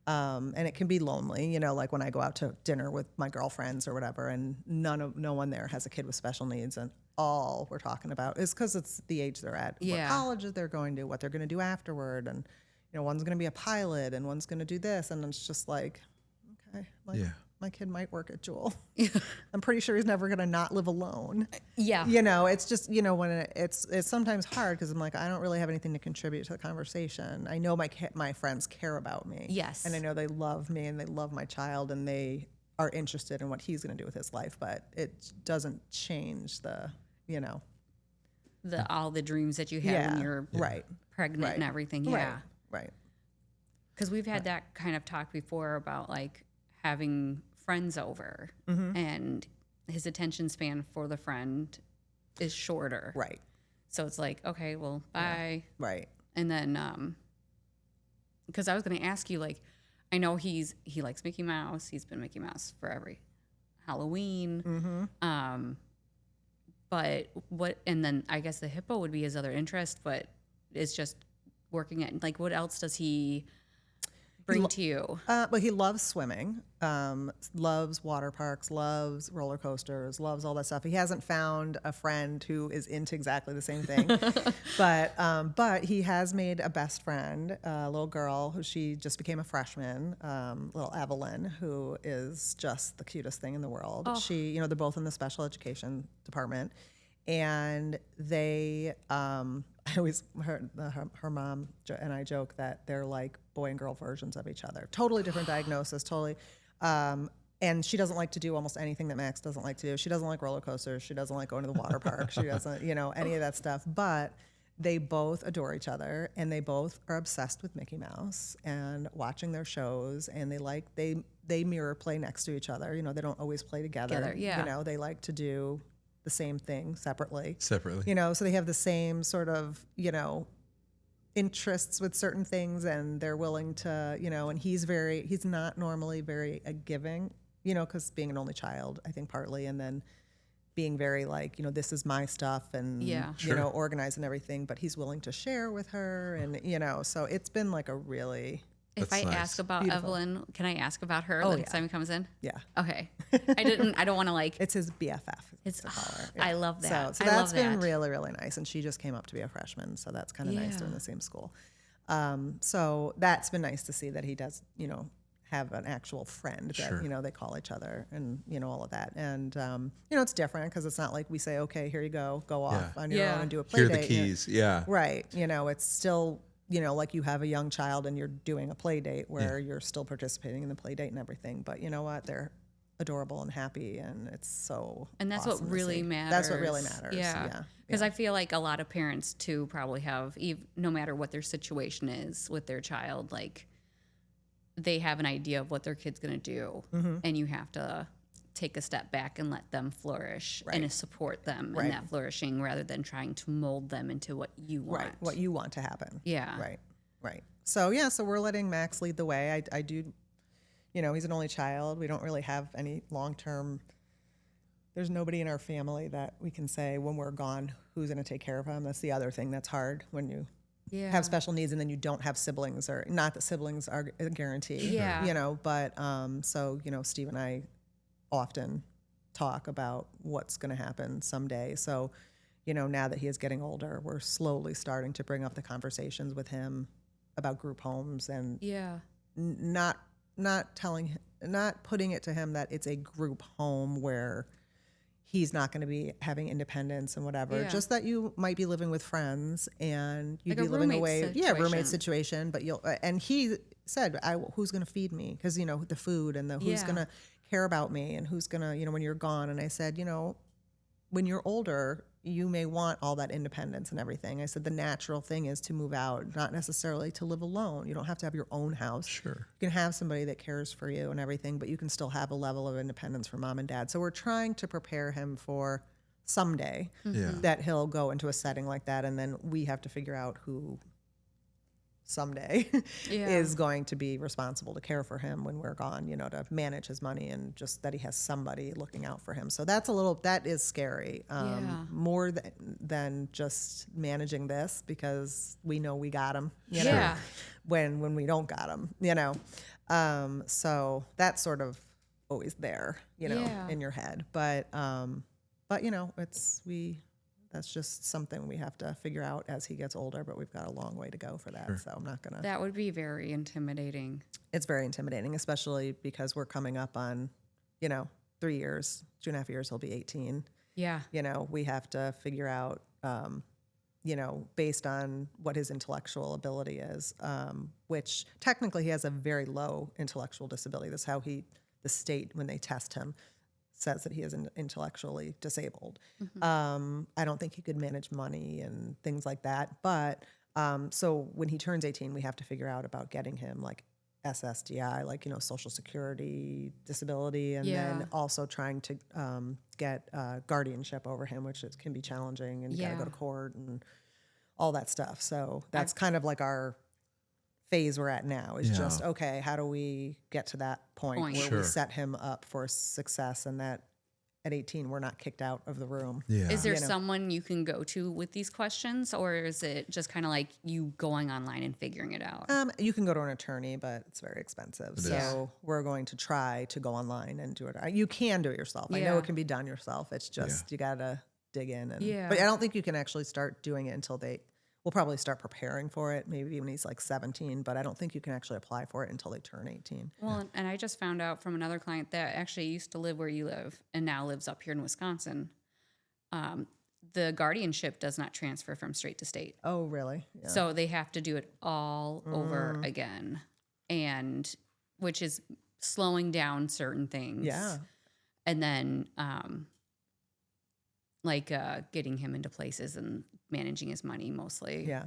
And it can be lonely, like when I go out to dinner with my girlfriends or whatever, and no one there has a kid with special needs, and all we're talking about is because it's the age they're at, what college they're going to, what they're going to do afterward, and one's going to be a pilot and one's going to do this, and it's just like, okay, my kid might work at Jewel. I'm pretty sure he's never going to not live alone. Yeah. It's just, when it's sometimes hard because I'm like, I don't really have anything to contribute to the conversation. I know my friends care about me. Yes. And I know they love me and they love my child and they are interested in what he's going to do with his life, but it doesn't change all the dreams that you have when you're pregnant and everything. Yeah. Right. Because we've had that kind of talk before about having friends over and his attention span for the friend is shorter. Right. So it's like, okay, well, bye. Right. And then, because I was going to ask you, I know he likes Mickey Mouse. He's been Mickey Mouse for every Halloween. But and then I guess the hippo would be his other interest, but it's just working at, what else does he bring to you? But he loves swimming, loves water parks, loves roller coasters, loves all that stuff. He hasn't found a friend who is into exactly the same thing, but he has made a best friend, a little girl who she just became a freshman, little Evelyn, who is just the cutest thing in the world. Oh. She, they're both in the special education department, and they. I always her mom and I joke that they're like boy and girl versions of each other. Totally different diagnosis, totally. And she doesn't like to do almost anything that Max doesn't like to do. She doesn't like roller coasters. She doesn't like going to the water park. She doesn't, any of that stuff. But they both adore each other, and they both are obsessed with Mickey Mouse and watching their shows. And they mirror play next to each other. They don't always play together. Yeah. They like to do the same thing separately. So they have the same sort of, interests with certain things, and they're willing to, and he's not normally very giving, because being an only child, I think partly, and then being very like, this is my stuff, and, organizing everything, but he's willing to share with her. And, so it's been like a really... If I ask about Beautiful. Evelyn, can I ask about her Oh, next time he comes in? Yeah. Okay. I don't want to like. It's his BFF. It's. to call her. I love that. So I that's love been that. really, really nice. And she just came up to be a freshman, so that's kind of nice. They're in Yeah. the same school. So that's been nice to see that he does, have an actual friend that, Sure. They call each other, and, all of that. And, it's different because it's not like we say, okay, here you go off on your own and do a play Here are date. the keys. Yeah. Right. It's still, like you have a young child and you're doing a play date where you're still participating in the play date and everything. But you know what? They're adorable and happy, and it's so And that's awesome what to really see. matters. That's what really matters. Yeah. Because I feel like a lot of parents too probably have, no matter what their situation is with their child, like they have an idea of what their kid's going to do, and you have to take a step back and let them flourish and support them in that flourishing, rather than trying to mold them into what you want. Right. What you want to happen. Yeah. Right. So so we're letting Max lead the way. I do, he's an only child. We don't really have any long-term, there's nobody in our family that we can say when we're gone, who's going to take care of him. That's the other thing that's hard when you have special needs and then you don't have siblings, or not that siblings are a guarantee, but, so, Steve and I often talk about what's going to happen someday. So, now that he is getting older, we're slowly starting to bring up the conversations with him about group homes, and not putting it to him that it's a group home where he's not going to be having independence and whatever. Just that you might be living with friends and you'd Like be a living roommate away. situation. Roommate situation. But and he said, who's going to feed me? Because, the food and who's going to care about me, and who's going to, when you're gone. And I said, when you're older, you may want all that independence and everything. I said the natural thing is to move out, not necessarily to live alone. You don't have to have your own house. Sure. You can have somebody that cares for you and everything, but you can still have a level of independence from mom and dad. So we're trying to prepare him for someday that he'll go into a setting like that, and then we have to figure out who someday is going to be responsible to care for him when we're gone, to manage his money, and just that he has somebody looking out for him. So that is scary, more than just managing this, because we know we got him, when we don't got him, so that's sort of always there, in your head. But that's just something we have to figure out as he gets older, but we've got a long way to go for that. So I'm not going to. That would be very intimidating. It's very intimidating, especially because we're coming up on, 3 years, 2.5 years, he'll be 18. Yeah. We have to figure out, based on what his intellectual ability is, which technically he has a very low intellectual disability. That's how the state, when they test him, says that he is intellectually disabled. I don't think he could manage money and things like that. But so when he turns 18, we have to figure out about getting him like SSDI, like, Social Security disability, and then also trying to get guardianship over him, which can be challenging, and you gotta go to court and all that stuff. So that's kind of like our phase we're at now, is just, okay, how do we get to that point where we set him up for success, and that at 18, we're not kicked out of the room. Yeah. Is there someone you can go to with these questions, or is it just kind of like you going online and figuring it out? You can go to an attorney, but it's very expensive. So we're going to try to go online and do it. You can do it yourself. I know Yeah. it can be done yourself. It's just you got to dig in. Yeah. But I don't think you can actually start doing it until we'll probably start preparing for it, maybe when he's like 17, but I don't think you can actually apply for it until they turn 18. Well, and I just found out from another client that actually used to live where you live and now lives up here in Wisconsin. The guardianship does not transfer from state to state. Oh, really? Yeah. So they have to do it all over again, and which is slowing down certain things. Yeah. And then getting him into places and managing his money mostly. Yeah.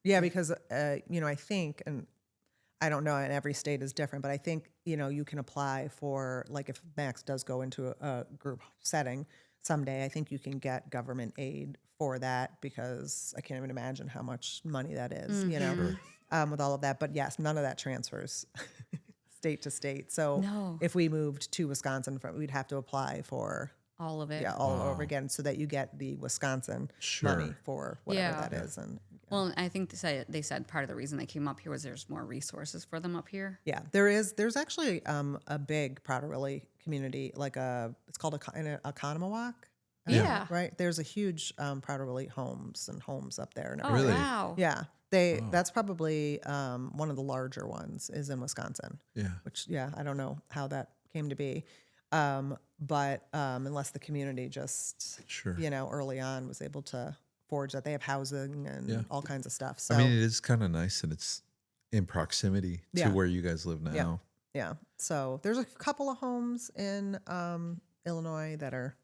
Yeah, because, I think, and I don't know, and every state is different, but I think, you can apply for, like, if Max does go into a group setting someday, I think you can get government aid for that, because I can't even imagine how much money that is, with all of that. But yes, none of that transfers state to state. So if we moved to Wisconsin, we'd have to apply for all of it. Yeah, all over again, so that you get the Wisconsin money for whatever that is. And well, I think they said part of the reason they came up here was there's more resources for them up here. yeah, there's actually a big Prader-Willi community, like it's called a Economawalk. Yeah. Right. There's a huge Prader-Willi homes up there. And Oh, everything. Really? wow. Yeah. That's probably one of the larger ones is in Wisconsin. Yeah. Which, I don't know how that came to be. But unless the community just, early on was able to forge that. They have housing and all kinds of stuff. So I mean, it is kind of nice that it's in proximity to where you guys live now. Yeah. So there's a couple of homes in Illinois that are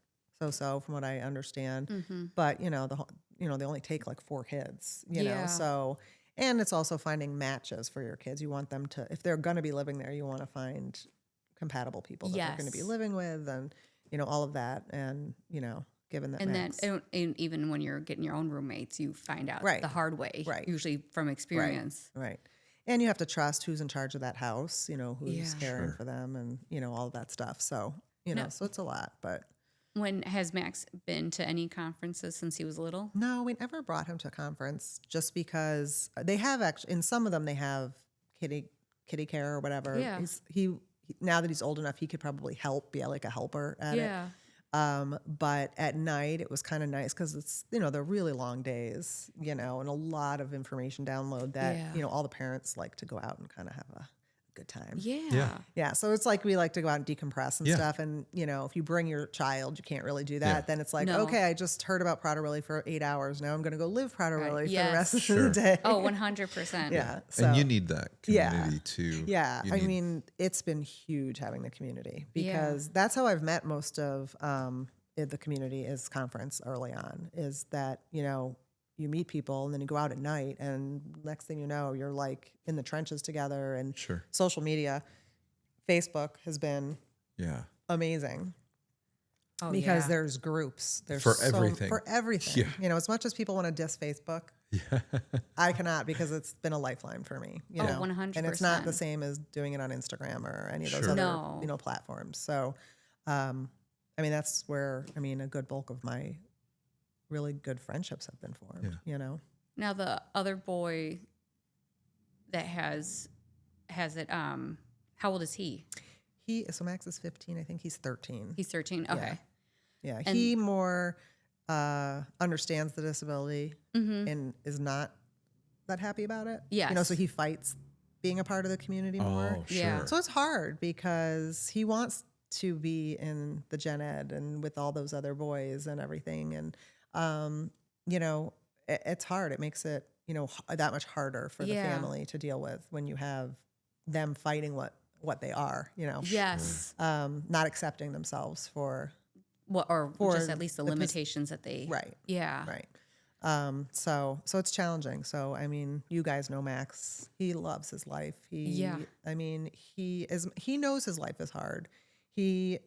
so from what I understand. Mm-hmm. But, they only take like 4 kids, know. So, and it's also finding matches for your kids. You want them to, if they're going to be living there, you want to find compatible people that they're going to be living with, and all of that, and given that, and then and even when you're getting your own roommates, you find out the hard way, usually from experience, right. And you have to trust who's in charge of that house, who's caring for them, and all of that stuff. So so it's a lot. But when has Max been to any conferences since he was little? No, we never brought him to a conference, just because they have actually in some of them they have kitty care or whatever. Yeah. He now that he's old enough, he could probably be like a helper at it. But at night it was kind of nice because it's, they're really long days, and a lot of information download that, all the parents like to go out and kind of have a good time. Yeah. So it's like we like to go out and decompress and stuff. And, if you bring your child, you can't really do that. Yeah. Then it's like, okay, I just heard about Prader-Willi for 8 hours. Now I'm going to go live Prader-Willi for the rest of the day. Oh, 100%. Yeah. So, and you need that community too. Yeah. I mean, it's been huge having the community, because that's how I've met most of the community is conference early on, is that, you meet people and then you go out at night, and next thing you know, you're like in the trenches together. And social media, Facebook has been amazing. Oh, because there's groups. There's for everything. For everything. As much as people want to diss Facebook, I cannot, because it's been a lifeline for me. 100%. And it's not the same as doing it on Instagram or any of those other platforms. So, that's where a good bulk of my really good friendships have been formed. Now the other boy that has it, how old is he? So Max is 15. I think he's 13. He's 13. Okay. Yeah. He more understands the disability and is not that happy about it. Yes. So he fights being a part of the community more. Oh, sure. Yeah. So it's hard because he wants to be in the gen ed and with all those other boys and everything. And, it's hard. It makes it, that much harder for the family to deal with when you have them fighting what they are, Yes. not accepting themselves for just at least the limitations that they. Right. Yeah. Right. So it's challenging. So, you guys know Max, he loves his life. He knows his life is hard. He,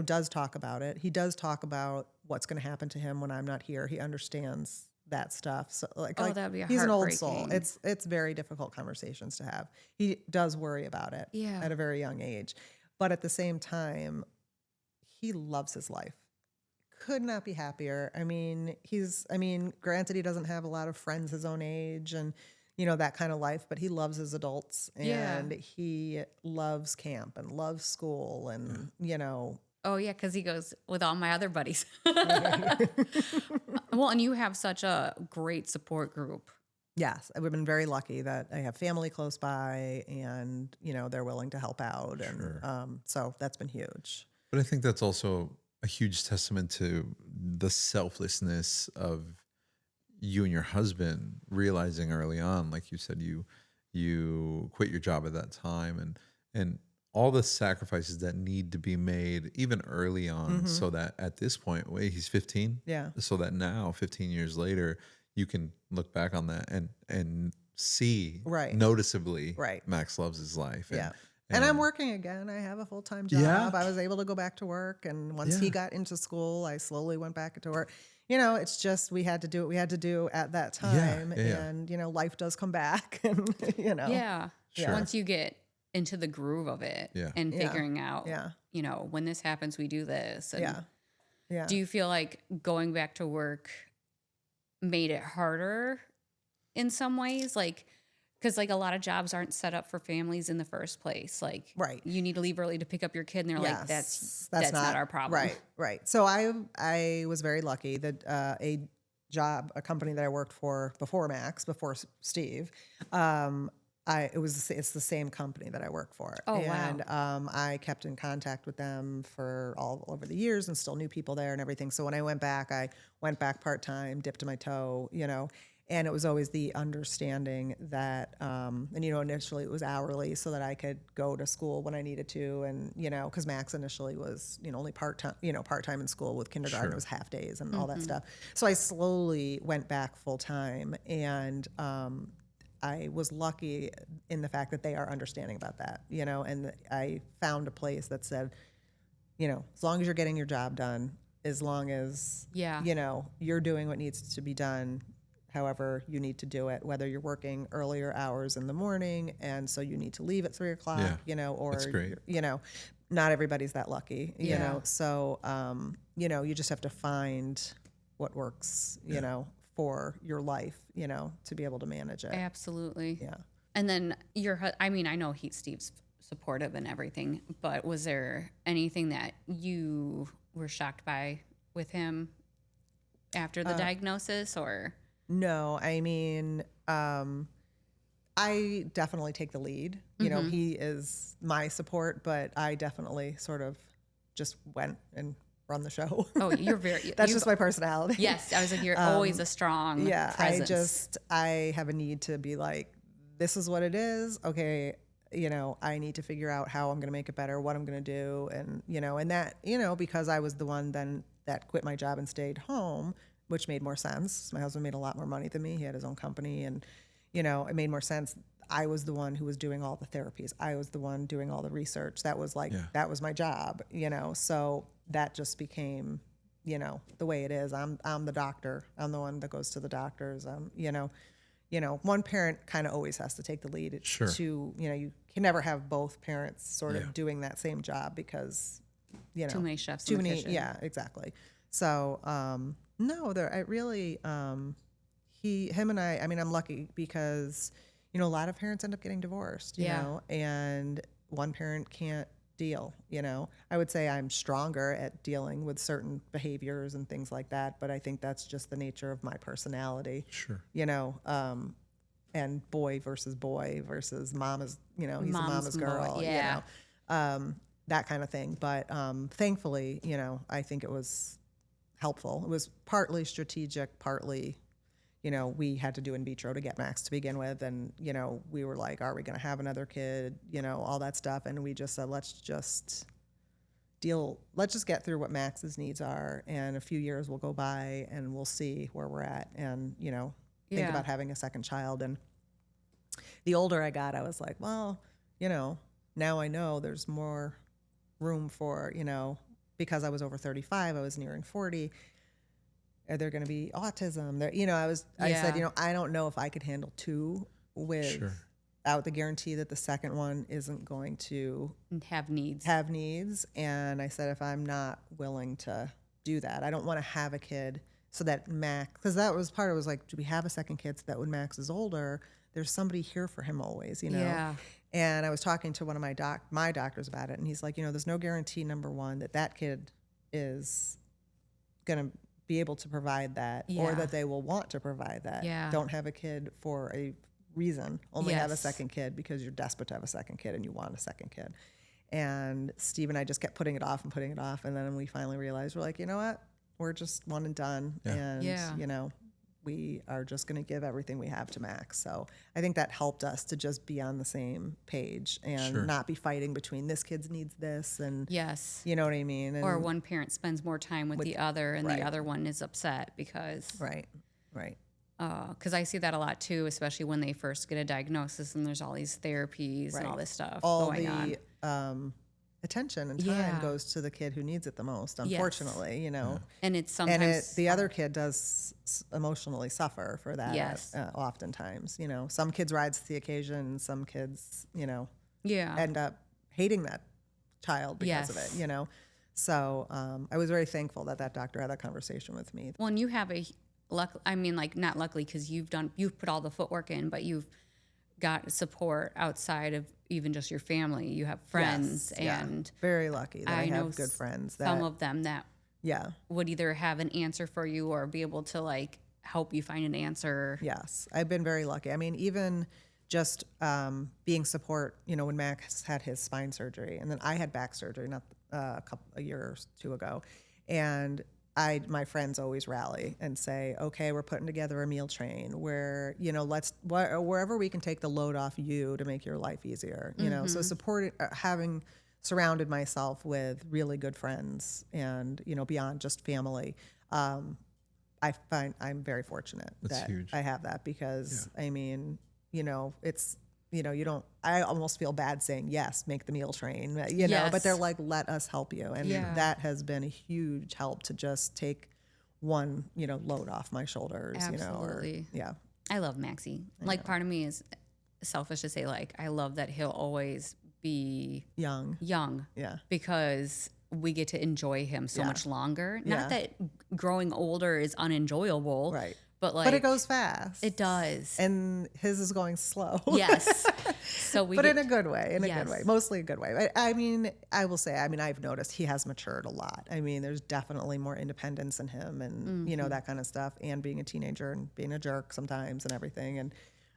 does talk about it. He does talk about what's going to happen to him when I'm not here. He understands that stuff. So that'd be he's an old soul. It's very difficult conversations to have. He does worry about it at a very young age. But at the same time, he loves his life. Could not be happier. I mean, granted, he doesn't have a lot of friends his own age and, that kind of life, but he loves his adults and he loves camp and loves school and, Oh, yeah, because he goes with all my other buddies. Well, and you have such a great support group. Yes, I've been very lucky that I have family close by and, they're willing to help out. And so that's been huge. But I think that's also a huge testament to the selflessness of you and your husband realizing early on, like you said, you quit your job at that time and all the sacrifices that need to be made even early on so that at this point, he's 15. Yeah. So that now 15 years later, you can look back on that and see noticeably Max loves his life. And I'm working again. I have a full-time job. Yeah. I was able to go back to work. And once he got into school, I slowly went back to work. It's just we had to do what we had to do at that time. And, life does come back. And, Yeah. Sure. Once you get into the groove of it and figuring out, when this happens, we do this. And do you feel like going back to work made it harder in some ways? Like, because like a lot of jobs aren't set up for families in the first place. Like, you need to leave early to pick up your kid, and they're like, that's not our problem. Right. So I was very lucky that a company that I worked for before Max, before Steve, it's the same company that I work for. Oh, and I kept in contact with them for all over the years and still knew people there and everything. So when I went back part-time, dipped my toe, and it was always the understanding that, initially it was hourly so that I could go to school when I needed to. And, because Max initially was, only part-time in school with kindergarten. It was half days and all that stuff. So I slowly went back full-time and, I was lucky in the fact that they are understanding about that, and I found a place that said, as long as you're getting your job done, as long as, you're doing what needs to be done, however you need to do it, whether you're working earlier hours in the morning and so you need to leave at 3:00, or, that's great. Not everybody's that lucky, so, you just have to find what works, for your life, to be able to manage it. Absolutely. Yeah. And then I know Steve's supportive and everything, but was there anything that you were shocked by with him after the diagnosis or? No, I mean, I definitely take the lead. He is my support, but I definitely sort of just went and run the show. Oh, you're very. That's just my personality. Yes, I was like, you're always a strong presence. I have a need to be like, this is what it is. Okay, I need to figure out how I'm going to make it better, what I'm going to do, and and that because I was the one then that quit my job and stayed home, which made more sense. My husband made a lot more money than me. He had his own company, and it made more sense. I was the one who was doing all the therapies. I was the one doing all the research. That was that was my job, so that just became, the way it is. I'm the doctor. I'm the one that goes to the doctors. One parent kind of always has to take the lead. Sure. You can never have both parents sort of doing that same job because, too many chefs in the kitchen. Yeah, exactly. So, no, I really, him and I mean, I'm lucky because, a lot of parents end up getting divorced, you know, and one parent can't deal, I would say I'm stronger at dealing with certain behaviors and things like that, but I think that's just the nature of my personality. Sure. And boy versus mom is, he's a mama's girl, that kind of thing. But thankfully, I think it was helpful. It was partly strategic, partly, we had to do in vitro to get Max to begin with. And, we were like, are we going to have another kid? All that stuff. And we just said, let's just get through what Max's needs are. And a few years will go by and we'll see where we're at. And, think about having a second child. And the older I got, I was like, well, now I know there's more room for, because I was over 35, I was nearing 40. Are there going to be autism? There, I said, I don't know if I could handle two with, out the guarantee that the second one isn't going to Have needs. And I said, if I'm not willing to do that, I don't want to have a kid so that Max, because that was part of it, was like, do we have a second kid so that when Max is older, there's somebody here for him always, you know? Yeah. And I was talking to one of my doctors about it, and he's like, you know, there's no guarantee, number one, that kid is going to be able to provide that, or that they will want to provide that. Yeah. Don't have a kid for a reason. Only have a Yes. second kid because you're desperate to have a second kid and you want a second kid. And Steve and I just kept putting it off. And then we finally realized, we're like, you know what? We're just one and done. Yeah. And, you know, we are just going to give everything we have to Max. So I think that helped us to just be on the same page and not be fighting between this kid needs this and, Yes. you know what I mean? And Or one parent spends more time with the other and right. the other one is upset because. Right. Because I see that a lot too, especially when they first get a diagnosis and there's all these therapies and all this stuff going on. Attention and time goes to the kid who needs it the most, unfortunately, you know. And it's sometimes the other kid does emotionally suffer for that oftentimes, you know. Some kids rise to the occasion and some kids, you know, end up hating that child because of it, you know. So I was very thankful that doctor had that conversation with me. Well, and you have not luckily because you've put all the footwork in, but you've got support outside of even just your family. You have friends and very lucky that I have good friends. Some of them that would either have an answer for you or be able to like help you find an answer. Yes, I've been very lucky. I mean, even just being support, you know, when Max had his spine surgery and then I had back surgery a year or two ago, and my friends always rally and say, okay, we're putting together a meal train where, you know, wherever we can take the load off you to make your life easier, you know, so having surrounded myself with really good friends and, you know, beyond just family, I find I'm very fortunate that huge. I have that because I mean, you know, it's, you know, I almost feel bad saying, yes, make the meal train, you know, but they're like, let us help you. And that has been a huge help to just take one, you know, load off my shoulders, Absolutely. You know, I love Maxie. Like part of me is selfish to say, like, I love that he'll always be young. Yeah. Because we get to enjoy him so much longer. Not that growing older is unenjoyable. Right. But it goes fast. It does. And his is going slow. Yes. So but in a good way, mostly a good way. I mean, I will say, I've noticed he has matured a lot. I mean, there's definitely more independence in him and, you know, that kind of stuff, and being a teenager and being a jerk sometimes and everything. And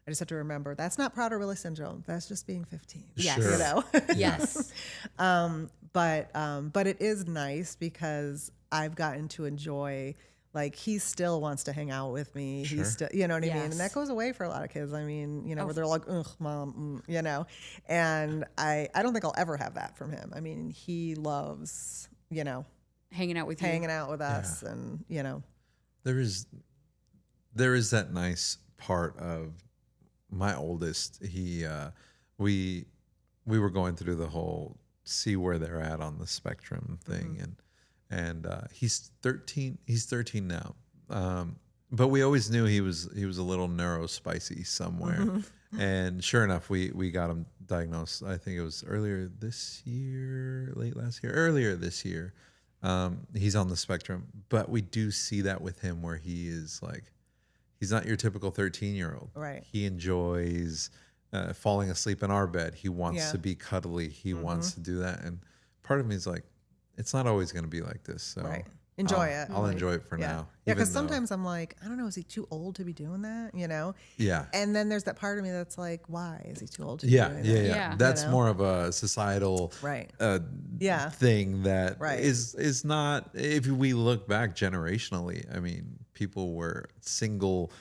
I just have to remember that's not Prader-Willi Syndrome. That's just being 15. Yes. Sure. You know? Yes. But it is nice because I've gotten to enjoy, like, he still wants to hang out with me. Sure. He's still, you know what I mean? And that goes away for a lot of kids. I mean, you know, where they're like, ugh, mom, you know, and I don't think I'll ever have that from him. I mean, he loves, you know, hanging out with us and, you know. There is that nice part of my oldest. We were going through the whole see where they're at on the spectrum thing, and he's 13. He's 13 now, but we always knew he was a little neurospicy somewhere. And sure enough, we got him diagnosed. I think it was earlier this year. He's on the spectrum, but we do see that with him where he is like, he's not your typical 13-year-old. Right. He enjoys falling asleep in our bed. He wants to be cuddly. He wants to do that. And part of me is like, it's not always going to be like this. So enjoy it. I'll enjoy it for now. Yeah, because sometimes I'm like, I don't know, is he too old to be doing that? You know? Yeah. And then there's that part of me that's like, why is he too old to be doing that? Yeah. That's you know? more of a societal thing that is not, if we look back generationally, I mean, people were single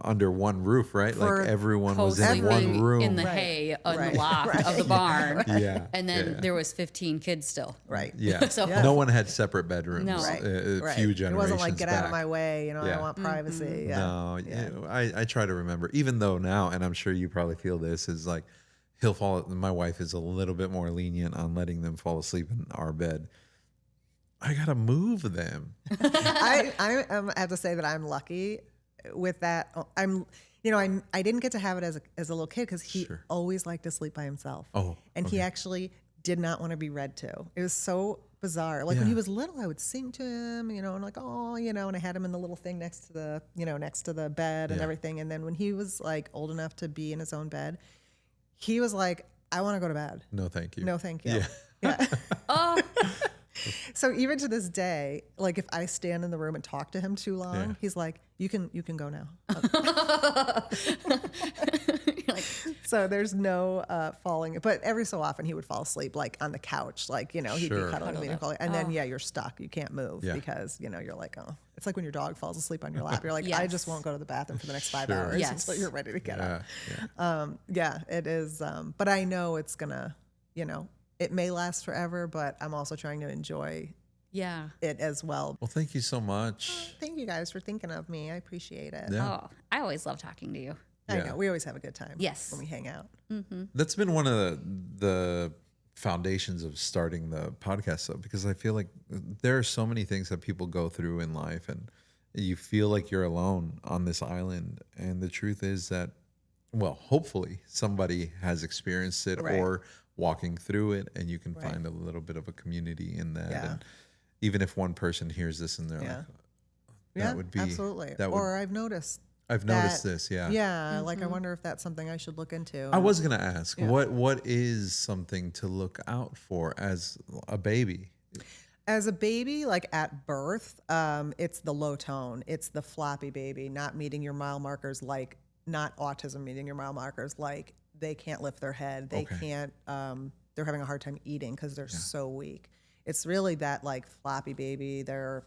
under one roof, right? Like everyone was in one room. In the hay in the loft of the barn. Yeah. And then there was 15 kids still. Right. Yeah. So no one had separate bedrooms. No. A few generations It wasn't like, get out of back. my way, you know, I want privacy. No, I try to remember, even though now, and I'm sure you probably feel this, is like, my wife is a little bit more lenient on letting them fall asleep in our bed. I got to move them. I have to say that I'm lucky with that. I didn't get to have it as a little kid because he Sure. always liked to sleep by himself. Oh, and he okay. actually did not want to be read to. It was so bizarre. Like when he Yeah. was little, I would sing to him, and like, oh, and I had him in the little thing next to the bed and Yeah. everything. And then when he was like old enough to be in his own bed, he was like, I want to go to bed. No, thank you. No, thank you. Yeah. Yeah. Oh, So even to this day, like if I stand in the room and talk to him too long, Yeah. he's like, you can go now. like, So there's no falling, but every so often he would fall asleep like on the couch, like, he'd Sure. be cuddling me and Cuddled up. calling. And then, you're stuck. You can't move Yeah. because, you're like, oh, it's like when your dog falls asleep on your lap. You're like, I just Yes. won't go to the bathroom for the next 5 Sure. hours Yes. until you're ready to get up. Yeah. Yeah, it is. But I know it's gonna, it may last forever, but I'm also trying to enjoy yeah. it as well. Well, thank you so much. Thank you guys for thinking of me. I appreciate it. Yeah. Oh, I always love talking to you. I Yeah. know. We always have a good time. Yes. When we hang out. That's been one of the foundations of starting the podcast, though, because I feel like there are so many things that people go through in life, and you feel like you're alone on this island. And the truth is that, well, hopefully somebody has experienced it Right. or walking through it, and you can Right. find a little bit of a community in that. Yeah. And even if one person hears this and they're Yeah. like, Yeah, that would be absolutely. that would- Or I've noticed. I've noticed that- this. Yeah. Yeah, like I wonder if that's something I should look into. I was gonna ask, Yeah. what is something to look out for as a baby? As a baby, like at birth, it's the low tone. It's the floppy baby, not meeting your mile markers, like not autism meeting your mile markers, like they can't lift their head. They Okay. can't, they're having a hard time eating because they're so weak. It's really that like floppy baby. They're,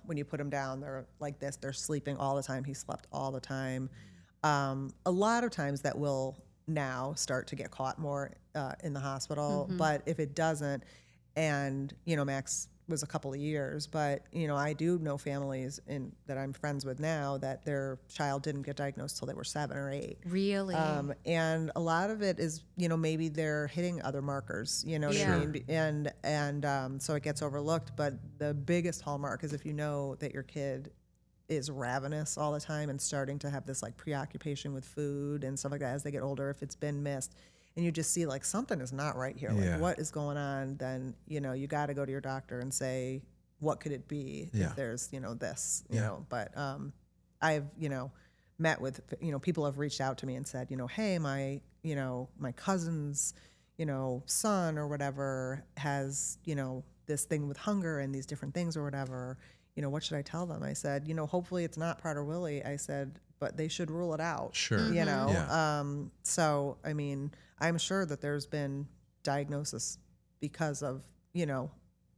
when you put them down, they're like this. They're sleeping all the time. He slept all the time. A lot of times that will now start to get caught more in the hospital. But if it doesn't, and, Max was a couple of years, but, I do know families that I'm friends with now that their child didn't get diagnosed till they were 7 or 8. Really? And a lot of it is, maybe they're hitting other markers, what I Yeah. mean? And so it gets overlooked. But the biggest hallmark is if you know that your kid is ravenous all the time and starting to have this like preoccupation with food and stuff like that as they get older, if it's been missed, and you just see like something is not right here, Yeah. like what is going on, then, you got to go to your doctor and say, what could it be Yeah. if there's, this, Yeah. but I've, met with, people have reached out to me and said, hey, my cousin's, son or whatever has, this thing with hunger and these different things or whatever, what should I tell them? I said, hopefully it's not Prader-Willi. I said, but they should rule it out. Sure. Yeah. So, I mean, I'm sure that there's been diagnosis because of,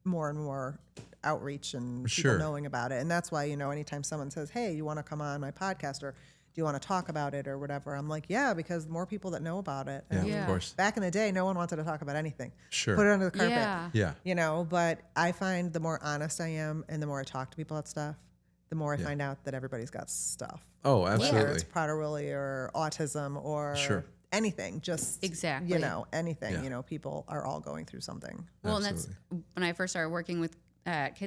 more and more outreach and Sure. people knowing about it. And that's why, anytime someone says, hey, you want to come on my podcast or do you want to talk about it or whatever? I'm like, yeah, because the more people that know about it. Yeah, Yeah. of course. Back in the day, no one wanted to talk about anything. Sure. Put it under the carpet. Yeah. Yeah. But I find the more honest I am and the more I talk to people about stuff, the more I Yeah. find out that everybody's got stuff. Oh, Whether absolutely. it's Prader-Willi or autism or Sure. anything, just Exactly. anything. Yeah. People are all going through something. Well, and that's Absolutely. when I first started working with at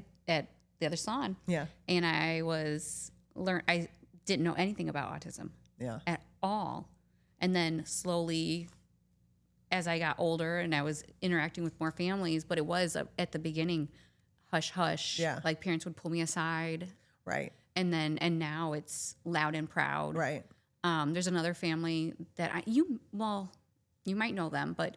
the other salon, Yeah, and I didn't know anything about autism yeah, at all. And then slowly, as I got older and I was interacting with more families, but it was at the beginning, hush, hush. Yeah. Like parents would pull me aside, right, and now it's loud and proud. right. There's another family that you might know them, but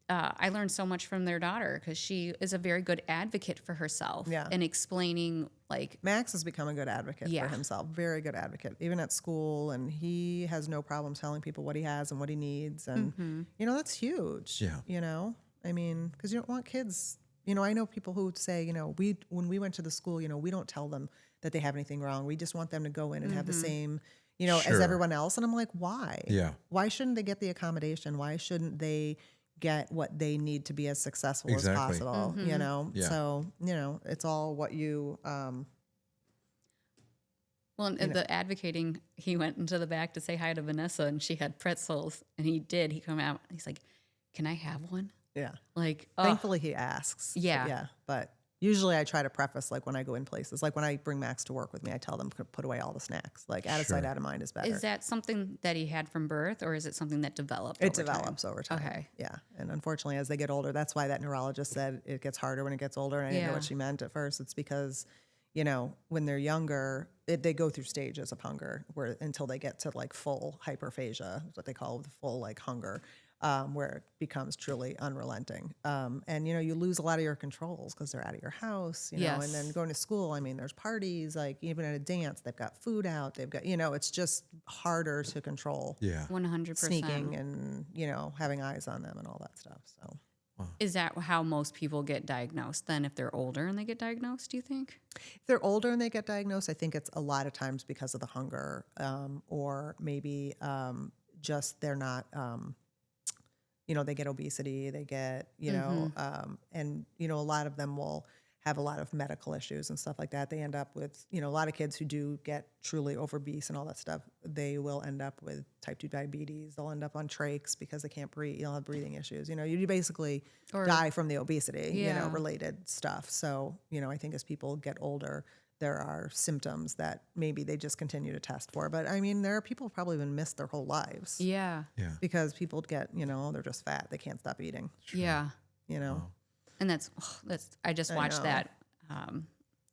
I learned so much from their daughter because she is a very good advocate for herself. Yeah. And explaining like, Max has become a good advocate Yeah. for himself, very good advocate, even at school, and he has no problem telling people what he has and what he needs, and that's huge. Yeah. I mean, because you don't want kids. I know people who say, when we went to the school, we don't tell them that they have anything wrong. We just want them to go in and have the same, as Sure. everyone else. And I'm like, why? Yeah. Why shouldn't they get the accommodation? Why shouldn't they get what they need to be as successful Exactly. as possible? Yeah. So it's all what you. well, and the advocating, he went into the back to say hi to Vanessa and she had pretzels and he come out. He's like, can I have one? Yeah. Like, Thankfully, he asks. Yeah. Yeah. But Usually I try to preface, like when I go in places, like when I bring Max to work with me, I tell them to put away all the snacks. Like out of sight, out of mind is better. Is that something that he had from birth, or is it something that developed? It develops over time. Okay. Yeah. And unfortunately, as they get older, that's why that neurologist said it gets harder when it gets older. And I didn't know what she meant at first. It's because, you know, when they're younger, they go through stages of hunger until they get to like full hyperphagia, what they call the full like hunger. Where it becomes truly unrelenting. And, you know, you lose a lot of your controls because they're out of your house, you know, and then going to school, I mean, there's parties, like even at a dance, they've got food out, they've got, you know, it's just harder to control. Yeah. 100%. Sneaking and, you know, having eyes on them and all that stuff. So. Is that how most people get diagnosed then if they're older and they get diagnosed, do you think? If they're older and they get diagnosed, I think it's a lot of times because of the hunger or maybe just they're not... you know, they get obesity, they get, you know, and, you know, a lot of them will have a lot of medical issues and stuff like that. They end up with, you know, a lot of kids who do get truly obese and all that stuff, they will end up with type 2 diabetes. They'll end up on trachs because they can't breathe. You'll have breathing issues. You know, you basically die from the obesity, you know, related stuff. So, you know, I think as people get older, there are symptoms that maybe they just continue to test for. But I mean, there are people who probably even missed their whole lives. Yeah. Because people get, you know, they're just fat. They can't stop eating. Yeah. You know? Wow. And that's I just watched that,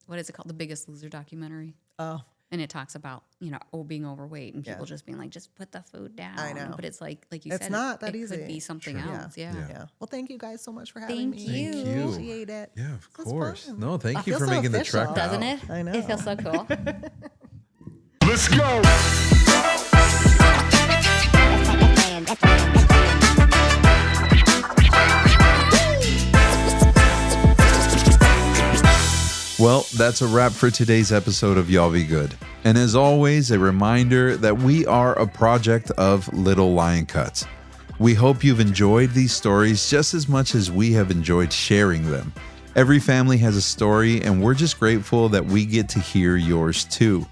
what is it called? The Biggest Loser documentary. Oh. And it talks about, you know, being overweight and people just being like, just put the food down. I know. But it's like you it's said, not that easy. It could be something else. Yeah. Well, thank you guys so much for having me. Thank you. Appreciate it. Yeah, of That's course. fun. No, thank you feel for so making the official. trek Doesn't out. it? I know. It feels so cool. Let's go. Well, that's a wrap for today's episode of Yall Be Good. And as always, a reminder that we are a project of Little Lion Cuts. We hope you've enjoyed these stories just as much as we have enjoyed sharing them. Every family has a story, and we're just grateful that we get to hear yours too.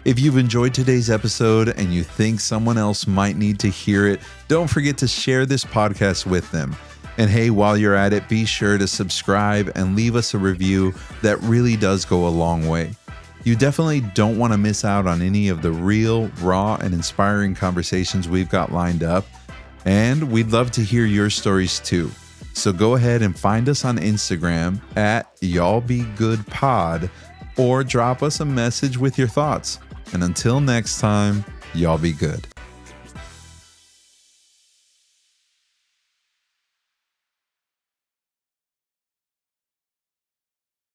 If you've enjoyed today's episode and you think someone else might need to hear it, don't forget to share this podcast with them. And hey, while you're at it, be sure to subscribe and leave us a review. That really does go a long way. You definitely don't want to miss out on any of the real, raw, and inspiring conversations we've got lined up. And we'd love to hear your stories too. So go ahead and find us on Instagram at Yall Be Good Pod, or drop us a message with your thoughts. And until next time, y'all be good.